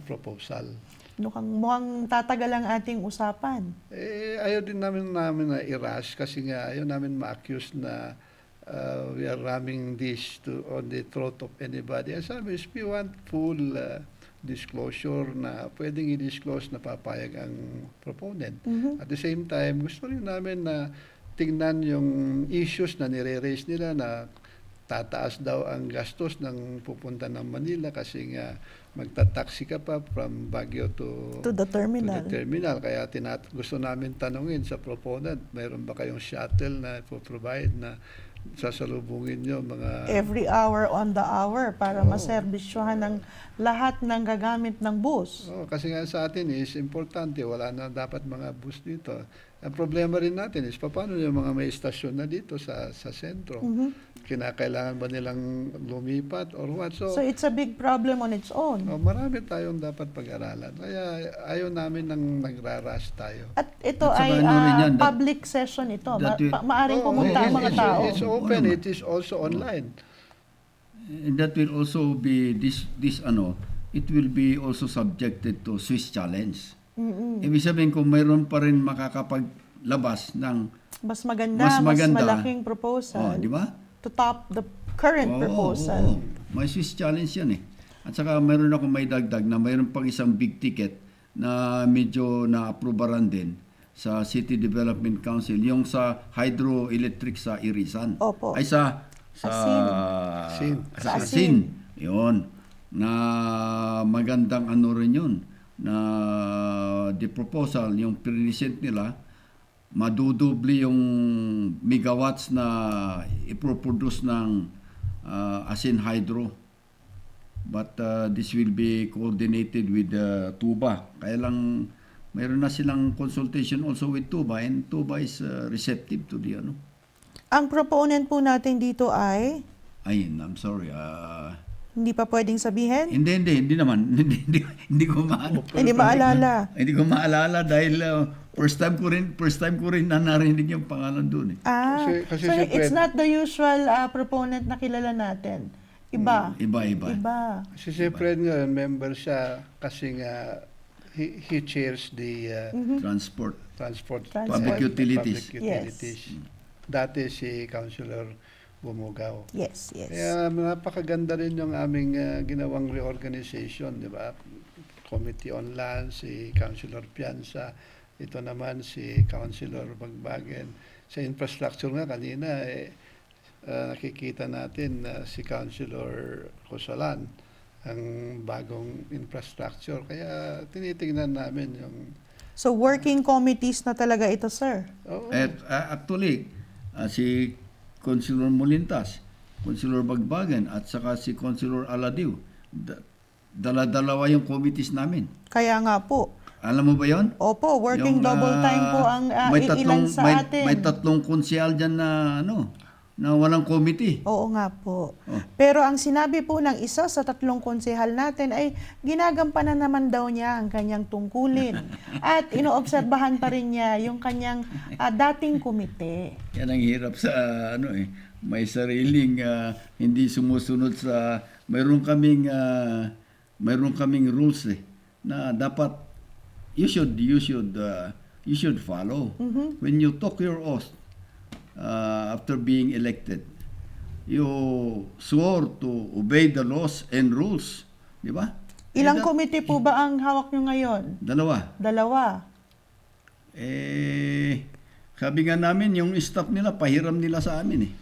proposal. Mukhang tatagal ang ating usapan. Ayaw din namin na i-rush kasi nga ayaw namin ma-accuse na we are ramming this on the throat of anybody. As sabi, we want full disclosure na pwedeng i-disclose na papayag ang proponent. At the same time, gusto rin namin na tingnan yung issues na nire-raise nila na tataas daw ang gastos ng pupunta ng Manila kasi nga magta-taxi ka pa from Baguio to the terminal. To the terminal. Kaya gusto namin tanungin sa proponent, mayroon ba kayong shuttle na provide na sasalubungin nyo mga... Every hour on the hour para Oo. maserbisyohan ng lahat ng gagamit ng bus. Oh, kasi nga sa atin is importante, wala na dapat mga bus dito. Ang problema rin natin is paano yung mga may istasyon na dito sa sentro? Kinakailangan ba nilang lumipat or what? So it's a big problem on its own. Marami tayong dapat pag-aralan. Kaya ayaw namin nang nagrarush tayo. At ito At saka ay ano rin yan, public session ito. that will- Maaring Oo, pumunta ang mga tao. It's open, Oo naman. it is also online. And that will also be it will be also subjected to Swiss challenge. Ibig sabihin kung mayroon pa rin makakapaglabas ng Mas maganda, mas malaking proposal di ba? to top the current Oo, proposal. oo. May Swiss challenge yan eh. At saka mayroon ako may dagdag na mayroon pang isang big ticket na medyo na-aprobaran din sa City Development Council, yung sa hydroelectric sa Irisan. Opo. Ay sa Asin. Sa Asin. Yun. Na magandang ano rin yun. Na the proposal, yung present nila, madudubli yung megawatts na iproproduce ng Asin Hydro. But this will be coordinated with Tuba. Kaya lang mayroon na silang consultation also with Tuba, and Tuba is receptive to the ano. Ang proponent po natin dito ay, I'm sorry. hindi pa pwedeng sabihin? Hindi naman. Hindi ko maano. Hindi maalala. Hindi ko maalala dahil first time ko rin na narinig yung pangalan doon eh. Kasi So si it's Fred- not the usual proponent na kilala natin. Iba. Iba. Si Fred ngayon, member siya kasi nga he chairs the Transport. transport Public utilities. Public utilities. Dati si Councilor Bumugaw. Yes. Kaya napakaganda rin yung aming ginawang reorganization, di ba? Committee on Land, si Councilor Pianza, ito naman si Councilor Bagbagen. Sa infrastructure nga kanina, nakikita natin na si Councilor Cosalan ang bagong infrastructure. Kaya tinitingnan namin yung... So working committees na talaga ito, sir? Oo. At actually, si Councilor Molintas, Councilor Bagbagen, at saka si Councilor Aladiw, dala-dalawa yung committees namin. Kaya nga po. Alam mo ba yon? Opo, working double time po ang ilan sa atin. May tatlong konsyal dyan na walang committee. Oo nga po. Oh. Pero ang sinabi po ng isa sa tatlong konsehal natin ay ginagampanan naman daw niya ang kanyang tungkulin. At inoobserbahan pa rin niya yung kanyang dating komite. Yan ang hirap sa may sariling hindi sumusunod sa mayroon kaming rules na dapat you should follow. When you talk your oath after being elected, you swore to obey the laws and rules, di ba? Ilang komite po ba ang hawak nyo ngayon? Dalawa. Sabi nga namin, yung staff nila, pahiram nila sa amin eh.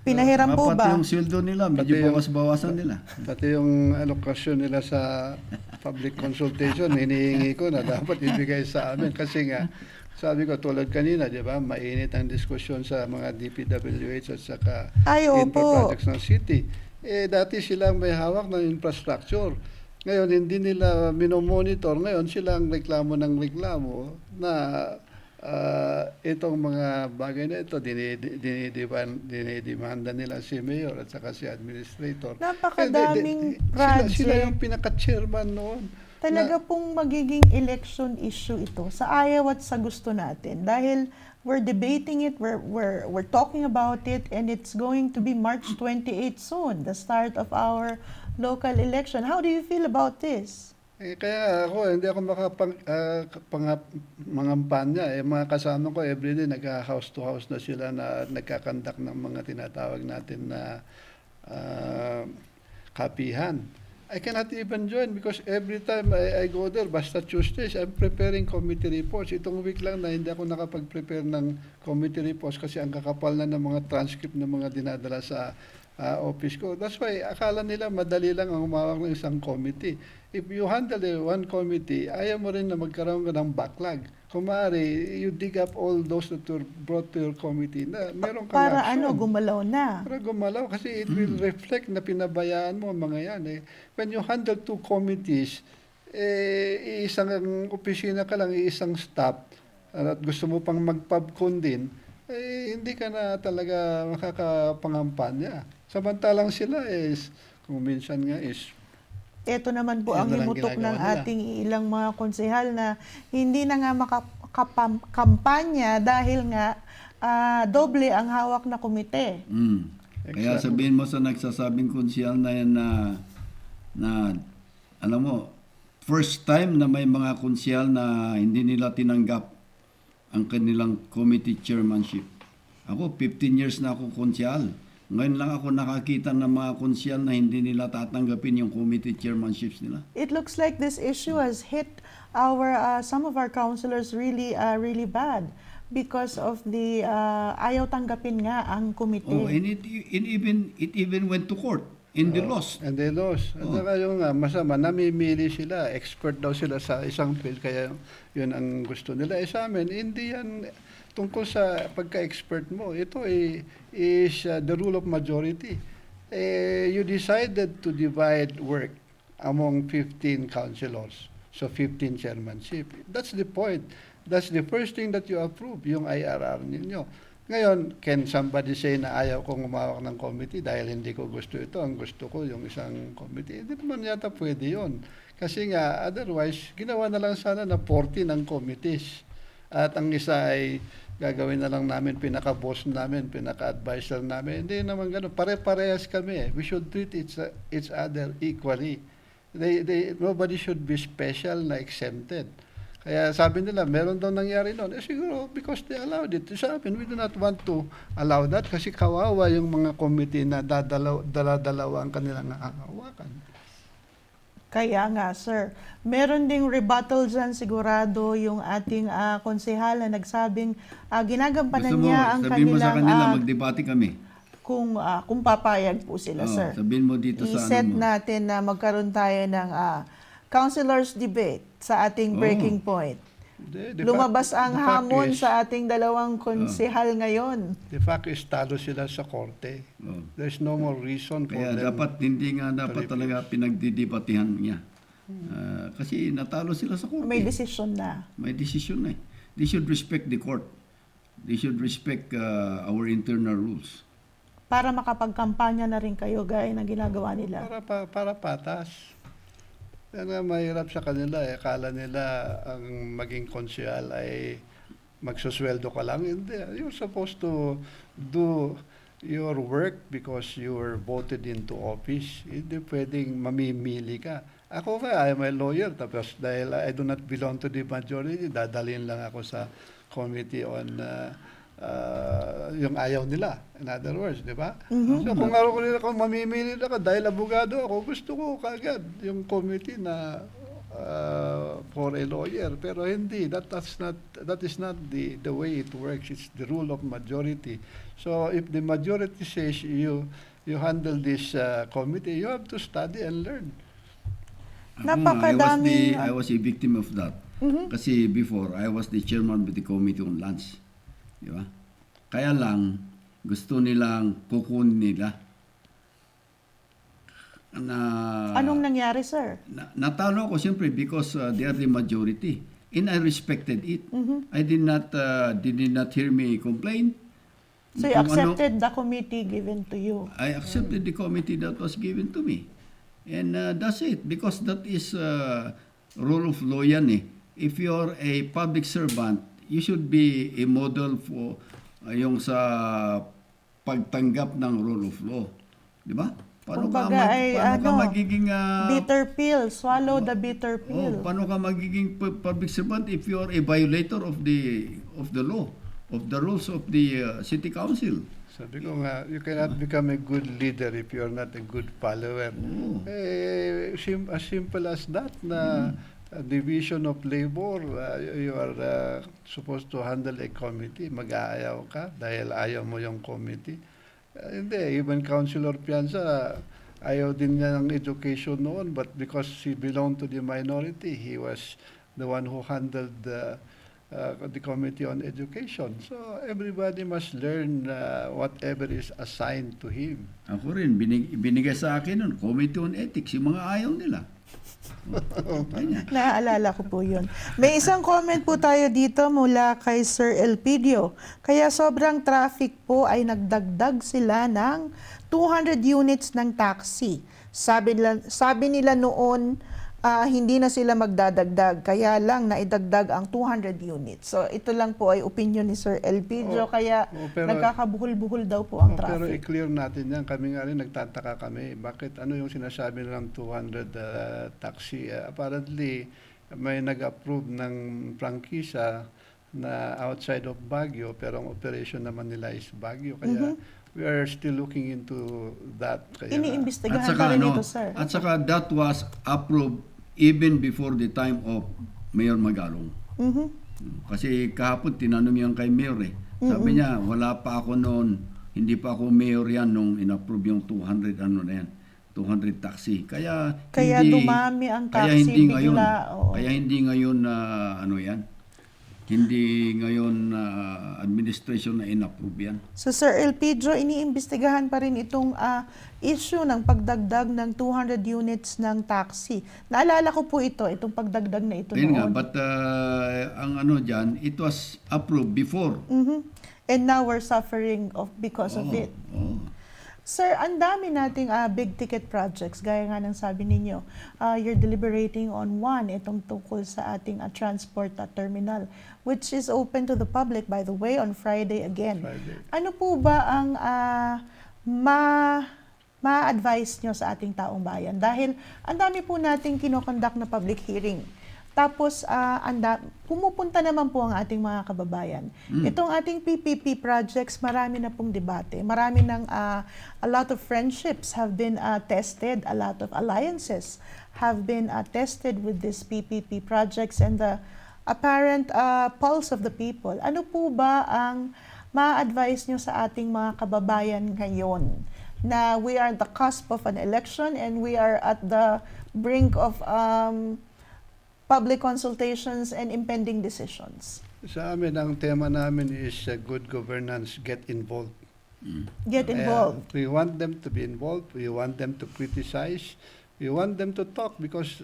Pinahiram po Pati ba? yung sweldo nila, medyo Pati yung- bawas-bawasan nila. Pati yung alokasyon nila sa public consultation, hinihingi ko na dapat ibigay sa amin. Kasi nga, sabi ko tulad kanina, di ba, mainit ang diskusyon sa mga DPWH at saka Ay, infra opo. projects ng city. Dati silang may hawak ng infrastructure. Ngayon, hindi nila minomonitor. Ngayon, sila ang reklamo ng reklamo na itong mga bagay na ito, dinidemanda nila si Mayor at saka si Administrator. Napakadaming Sila project. yung pinaka-chairman noon. Talaga pong magiging election issue ito sa ayaw at sa gusto natin dahil we're debating it, we're talking about it, and it's going to be March 28 soon, the start of our local election. How do you feel about this? Kaya ako, hindi ako mangampanya. Mga kasama ko, everyday, nag-house to house na sila na nagkakandak ng mga tinatawag natin na kapihan. I cannot even join because every time I go there, basta Tuesdays, I'm preparing committee reports. Itong week lang na hindi ako nakapag-prepare ng committee reports kasi ang kakapal na ng mga transcript ng mga dinadala sa office ko. That's why akala nila madali lang ang humawak ng isang committee. If you handle one committee, ayaw mo rin na magkaroon ka ng backlog. Kung maaari, you dig up all those that were brought to your committee na meron kang Para action. gumalaw na. Para gumalaw kasi it will reflect na pinabayaan mo ang mga yan. When you handle two committees, isang opisina ka lang, isang staff, at gusto mo pang mag-pubcon din, hindi ka na talaga makakapangampanya. Samantalang sila kung minsan nga Ito naman po Yan ang na lang himutok ng ginagawa nila. ating ilang mga konsehal na hindi na nga makakampanya dahil nga doble ang hawak na komite. Kaya Exactly. sabihin mo sa nagsasabing konsyal na yan na alam mo, first time na may mga konsyal na hindi nila tinanggap ang kanilang committee chairmanship. Ako, 15 years na ako konsyal. Ngayon lang ako nakakita ng mga konsyal na hindi nila tatanggapin yung committee chairmanships nila. It looks like this issue has hit our some of our councilors really bad because of the ayaw tanggapin nga ang komite. Oh, and it even went to court in the loss. And they lost. At saka yung masama, namimili sila, expert daw sila sa isang field, kaya yun ang gusto nila. Sa amin, hindi yan tungkol sa pagka-expert mo. Ito is the rule of majority. You decided to divide work among 15 councilors. So 15 chairmanship. That's the point. That's the first thing that you approve, yung IRR ninyo. Ngayon, can somebody say na ayaw kong umawak ng committee dahil hindi ko gusto ito, ang gusto ko yung isang committee? Hindi naman yata pwede yun. Kasi nga, otherwise, ginawa na lang sana na 40 ng committees. At ang isa ay gagawin na lang namin, pinaka-boss namin, pinaka-advisor namin. Hindi naman gano'n. Pare-parehas kami. We should treat each other equally. Nobody should be special na exempted. Kaya sabi nila, meron daw nangyari noon. Siguro because they allowed it. Sa amin, we do not want to allow that kasi kawawa yung mga committee na dala-dalawa ang kanilang hawakan. Kaya nga, sir. Meron ding rebuttal dyan sigurado yung ating konsehal na nagsabing ginagampanan Gusto mo, niya ang sabihin mo sa kanilang kanila, magdebate kami. kung papayag po sila, sir. Sabihin mo dito sa I-set ano mo. natin na magkaroon tayo ng councilors debate sa ating breaking point. Lumabas ang hamon sa ating dalawang konsehal ngayon. The fact is, talo sila sa korte. There's no more reason for Kaya them. hindi nga dapat talaga pinagdidebatihan niya. Kasi natalo sila sa korte. May decision na. May desisyon na eh. They should respect the court. They should respect our internal rules. Para makapagkampanya na rin kayo gaya ng ginagawa nila. Para patas. Yan nga mahirap sa kanila. Akala nila ang maging konsyal ay magsusweldo ka lang. Hindi. You're supposed to do your work because you were voted into office. Hindi pwedeng mamimili ka. Ako I'm a lawyer. Tapos dahil I do not belong to the majority, dadalhin lang ako sa committee on yung ayaw nila. In other words, di ba? So kung araw ko nila, kung mamimili na ka, dahil abogado ako, gusto ko kagad yung committee na for a lawyer. Pero hindi, that is not the way it works. It's the rule of majority. So if the majority says you handle this committee, you have to study and learn. Napakadaming I was a victim of that. Kasi before, I was the chairman of the Committee on Lands. Di ba? Kaya lang, gusto nilang kukunin nila. Anong nangyari, sir? Natalo ako siyempre because they are the majority. And I respected it. I did not hear me complain. So you accepted the committee given to you? I accepted the committee that was given to me. And that's it. Because that is rule of law yan eh. If you're a public servant, you should be a model for yung sa pagtanggap ng rule of law. Di ba? Paano ka magiging bitter pill, swallow the bitter pill. paano ka magiging public servant if you are a violator of the law, of the rules of the city council? Sabi ko nga, you cannot become a good leader if you're not a good follower. As simple as that na division of labor, you are supposed to handle a committee. Mag-aayaw ka dahil ayaw mo yung committee. Hindi, even Councilor Pianza, ayaw din niya ng education noon, but because he belonged to the minority, he was the one who handled the Committee on Education. So everybody must learn whatever is assigned to him. Ako rin, binigay sa akin nun, Committee on Ethics, yung mga ayaw nila. Ganyan. Naaalala ko po yun. May isang comment po tayo dito mula kay Sir Elpidio. Kaya sobrang traffic po ay nagdagdag sila ng 200 units ng taxi. Sabi nila noon, hindi na sila magdadagdag. Kaya lang naidagdag ang 200 units. So ito lang po ay opinion ni Sir Elpidio. Kaya nagkakabuhol-buhol daw po ang Pero traffic. i-clear natin yan. Kami nga rin nagtataka kami. Bakit ano yung sinasabi nilang 200 taxi? Apparently, may nag-approve ng prangkisa na outside of Baguio, pero ang operation naman nila is Baguio. Kaya we are still looking into that. Kaya, Iniimbestigahan pa rin ito, sir. At saka that was approved even before the time of Mayor Magalong. Mhm. Kasi kahapon tinanong yan kay Mayor eh. Sabi niya, wala pa ako noon, hindi pa ako Mayor yan nung inapprove yung 200 ano na yan, 200 taxi. Kaya Dumami ang kaya taxi hindi bigla. ngayon, Oo. kaya hindi ngayon ano yan. Hindi ngayon administration na inapprove yan. So Sir Elpidio, iniimbestigahan pa rin itong issue ng pagdagdag ng 200 units ng taxi. Naalala ko po itong pagdagdag na ito Ayun nga, noon. but ang ano dyan, it was approved before. Mhm. And now we're suffering because of it. Oo. Sir, ang dami nating big ticket projects, gaya nga ng sabi ninyo. You're deliberating on one, itong tungkol sa ating transport terminal, which is open to the public, by the way, on Friday again. Friday. Ano po ba ang ma-advise nyo sa ating taong bayan? Dahil ang dami po nating kinokonduct na public hearing. Tapos, pumupunta naman po ang ating mga kababayan. Itong ating PPP projects, marami na pong debate. Marami ng, a lot of friendships have been tested. A lot of alliances have been tested with these PPP projects and the apparent pulse of the people. Ano po ba ang ma-advise nyo sa ating mga kababayan ngayon? Na we are at the cusp of an election and we are at the brink of public consultations and impending decisions. Sa amin, ang tema namin is good governance, get involved. Get involved. We want them to be involved. We want them to criticize. We want them to talk because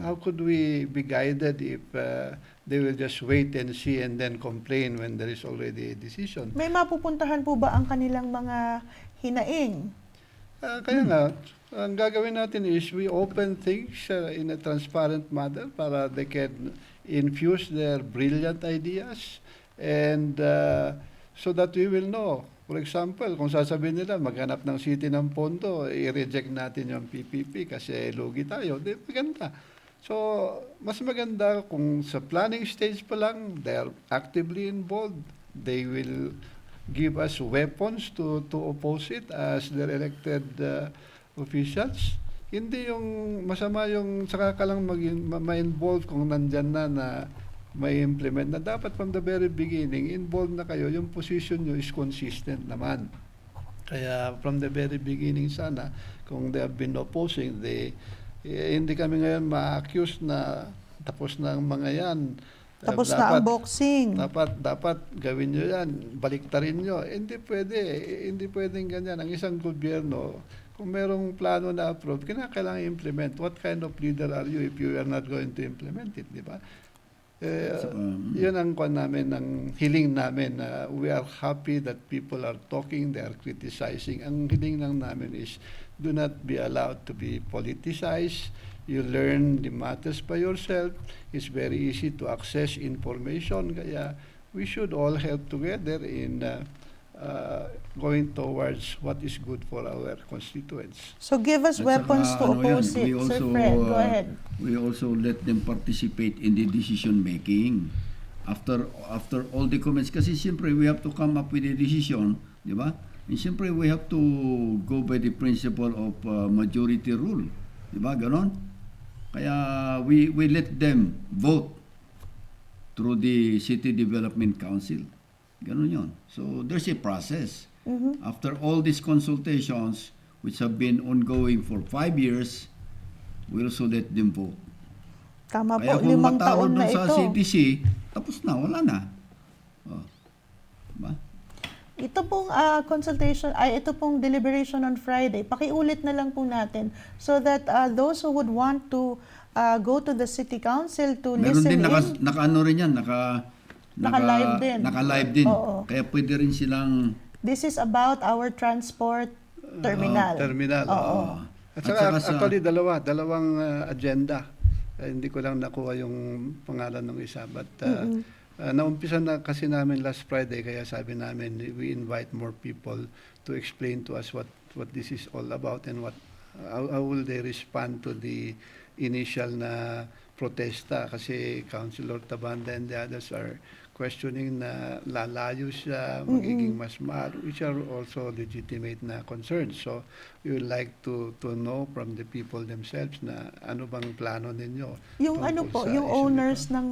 how could we be guided if they will just wait and see and then complain when there is already a decision? May mapupuntahan po ba ang kanilang mga hinaing? Kaya nga, ang gagawin natin is we open things in a transparent manner para they can infuse their brilliant ideas and so that we will know. For example, kung sasabihin nila maghanap ng city ng pondo, i-reject natin yung PPP kasi lugi tayo, di maganda. So, mas maganda kung sa planning stage pa lang, they are actively involved. They will give us weapons to oppose it as their elected officials. Hindi yung masama yung saka ka lang ma-involve kung nandyan na may implement na dapat from the very beginning, involved na kayo, yung position nyo is consistent naman. Kaya from the very beginning sana, kung they have been opposing, hindi kami ngayon ma-accuse na tapos na ang mga yan. Tapos na ang boxing. Dapat gawin nyo yan, baliktarin nyo. Hindi pwedeng ganyan. Ang isang gobyerno, kung merong plano na approve, kailangan implement. What kind of leader are you if you are not going to implement it, di ba? Yun ang hiling namin. We are happy that people are talking, they are criticizing. Ang hiling lang namin is, do not be allowed to be politicized. You learn the matters by yourself. It's very easy to access information. Kaya we should all help together in going towards what is good for our constituents. So give us At weapons saka, to oppose it. Sir Fred, go ahead. We also let them participate in the decision making. After all the comments, kasi siyempre we have to come up with a decision, di ba? And siyempre we have to go by the principle of majority rule. Di ba? Ganon? Kaya we let them vote through the City Development Council. Ganon yun. So there's a process. After all these consultations, which have been ongoing for 5 years, we also let them vote. Tama Kaya po, kung 5 matalo taon na doon sa ito. CDC, tapos na, wala na. Oh. Diba? Ito pong ito pong deliberation on Friday. Pakiulit na lang po natin so that those who would want to go to the city council to Meron listen din in. naka-ano rin yan, Naka-live din. Naka-live din. Oo. Kaya pwede rin silang This is about our transport terminal. Terminal. Oo. At At saka, saka sa- actually, dalawang agenda. Hindi ko lang nakuha yung pangalan ng isa. But naumpisa na kasi namin last Friday, kaya sabi namin, we invite more people to explain to us what this is all about and how will they respond to the initial na protesta. Kasi Councilor Tabanda and the others are questioning na lalayo siya, magiging mas mahal, which are also legitimate na concerns. So, we would like to know from the people themselves na ano bang plano ninyo. Yung tungkol ano po, sa yung issue owners nito. ng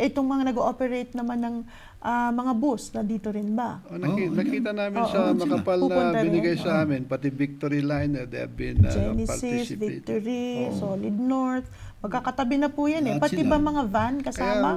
itong mga nag-ooperate naman ng mga bus na dito rin ba? Nakita namin Oo, sa sila. makapal Pupunta na binigay rin. sa amin, pati Victory Line, they have been Genesis, participating. Victory, Oo. Solid North, magkakatabi na po yan eh. Lahat Pati sila. ba mga van Kaya kasama?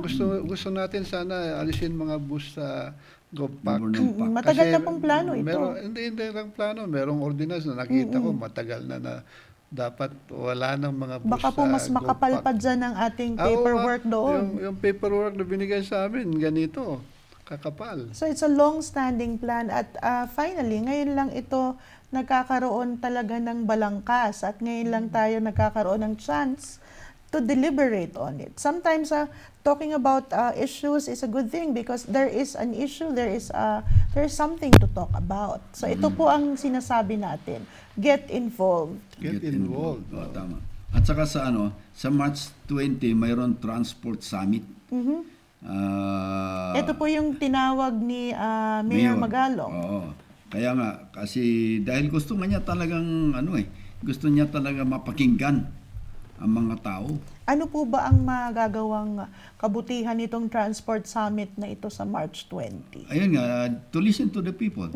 gusto natin sana alisin mga bus sa GovPack. Government Pack. Matagal na pong plano ito. Hindi lang plano. Merong ordinance na nakita ko, matagal na dapat wala ng mga bus Baka po sa mas makapal GovPack. pa dyan ang ating Ah, oo paperwork nga. doon. Yung paperwork na binigay sa amin, ganito, kakapal. So it's a long-standing plan at finally, ngayon lang ito nagkakaroon talaga ng balangkas at ngayon lang tayo nagkakaroon ng chance to deliberate on it. Sometimes talking about issues is a good thing because there is an issue, there is something to talk about. So ito po ang sinasabi natin, get involved. Get involved. Oh, tama. At saka sa March 20, mayroon Transport Summit. Ito po yung tinawag ni Mayor Magalong. Oo. Kaya nga, kasi dahil gusto nga niya talagang, gusto niya talaga mapakinggan ang mga tao. Ano po ba ang magagawang kabutihan nitong Transport Summit na ito sa March 20? Ayun nga, to listen to the people.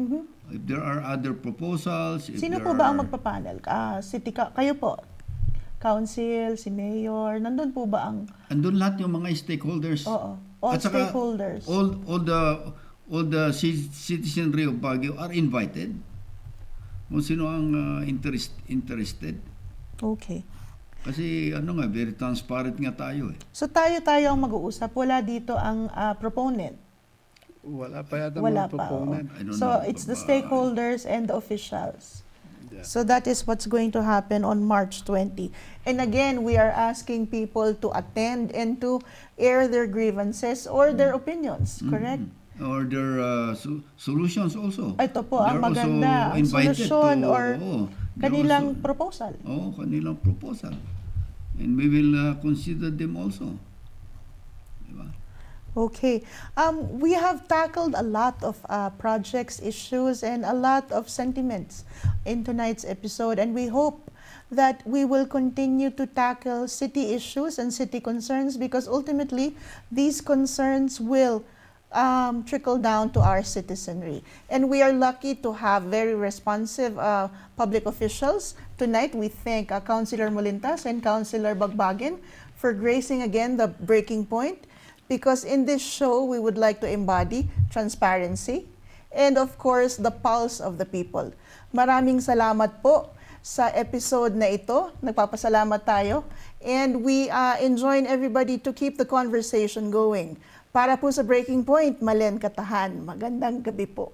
If there are other proposals, if Sino there po ba ang are- magpapanel? Kayo po? Council, si Mayor, nandun po ba ang... Andun lahat yung mga stakeholders. Oo. All At saka, stakeholders. all the citizenry of Baguio are invited. Kung sino ang interested. Okay. Kasi very transparent nga tayo eh. So tayo ang mag-uusap. Wala dito ang proponent. Wala pa yata Wala mga pa. proponent. I don't So know. it's the stakeholders and the officials. Yeah. So that is what's going to happen on March 20. And again, we are asking people to attend and to air their grievances or their opinions, correct? Or their solutions also. Ito po ang They're also maganda, ang invited solusyon to- or they're kanilang also- proposal. kanilang proposal. And we will consider them also. Diba? Okay. We have tackled a lot of projects, issues, and a lot of sentiments in tonight's episode, and we hope that we will continue to tackle city issues and city concerns because ultimately these concerns will trickle down to our citizenry. And we are lucky to have very responsive public officials. Tonight, we thank Councilor Molintas and Councilor Bagbagen for gracing again the breaking point. Because in this show, we would like to embody transparency and of course, the pulse of the people. Maraming salamat po sa episode na ito. Nagpapasalamat tayo. And we enjoin everybody to keep the conversation going. Para po sa Breaking Point, Malen Katahan. Magandang gabi po.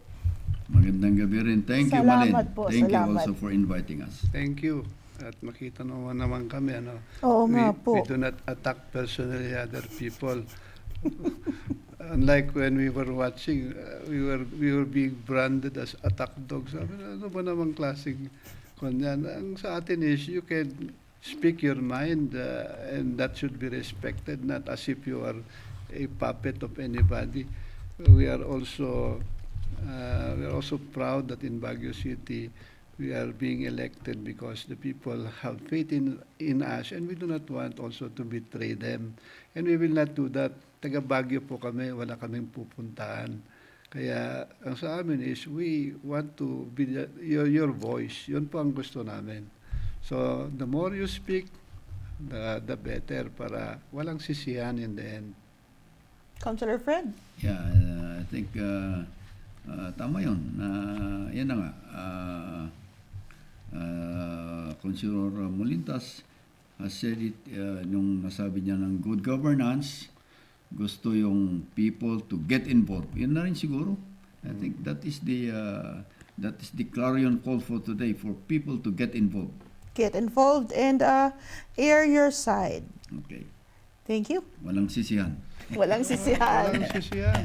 Magandang gabi rin. Thank you, Salamat Malen. po, Thank salamat. you also for inviting us. Thank you. At makita naman kami, Oo nga po. We do not attack personally other people. Unlike when we were watching, we were being branded as attack dogs. Sabi na, ano ba namang klaseng kanyan? Ang sa atin is you can speak your mind and that should be respected, not as if you are a puppet of anybody. We are also proud that in Baguio City we are being elected because the people have faith in us and we do not want also to betray them. And we will not do that. Taga Baguio po kami, wala kaming pupuntahan. Kaya ang sa amin is we want to be your voice. Yun po ang gusto namin. So the more you speak, the better para walang sisihan in the end. Councilor Fred? Yeah, I think tama yun. Yan na nga. Councilor Molintas has said it nung nasabi niya ng good governance, gusto yung people to get involved. Yun na rin siguro. I think that is the clarion call for today, for people to get involved. Get involved and air your side. Okay. Thank you. Walang sisihan. Walang sisihan. Walang sisihan.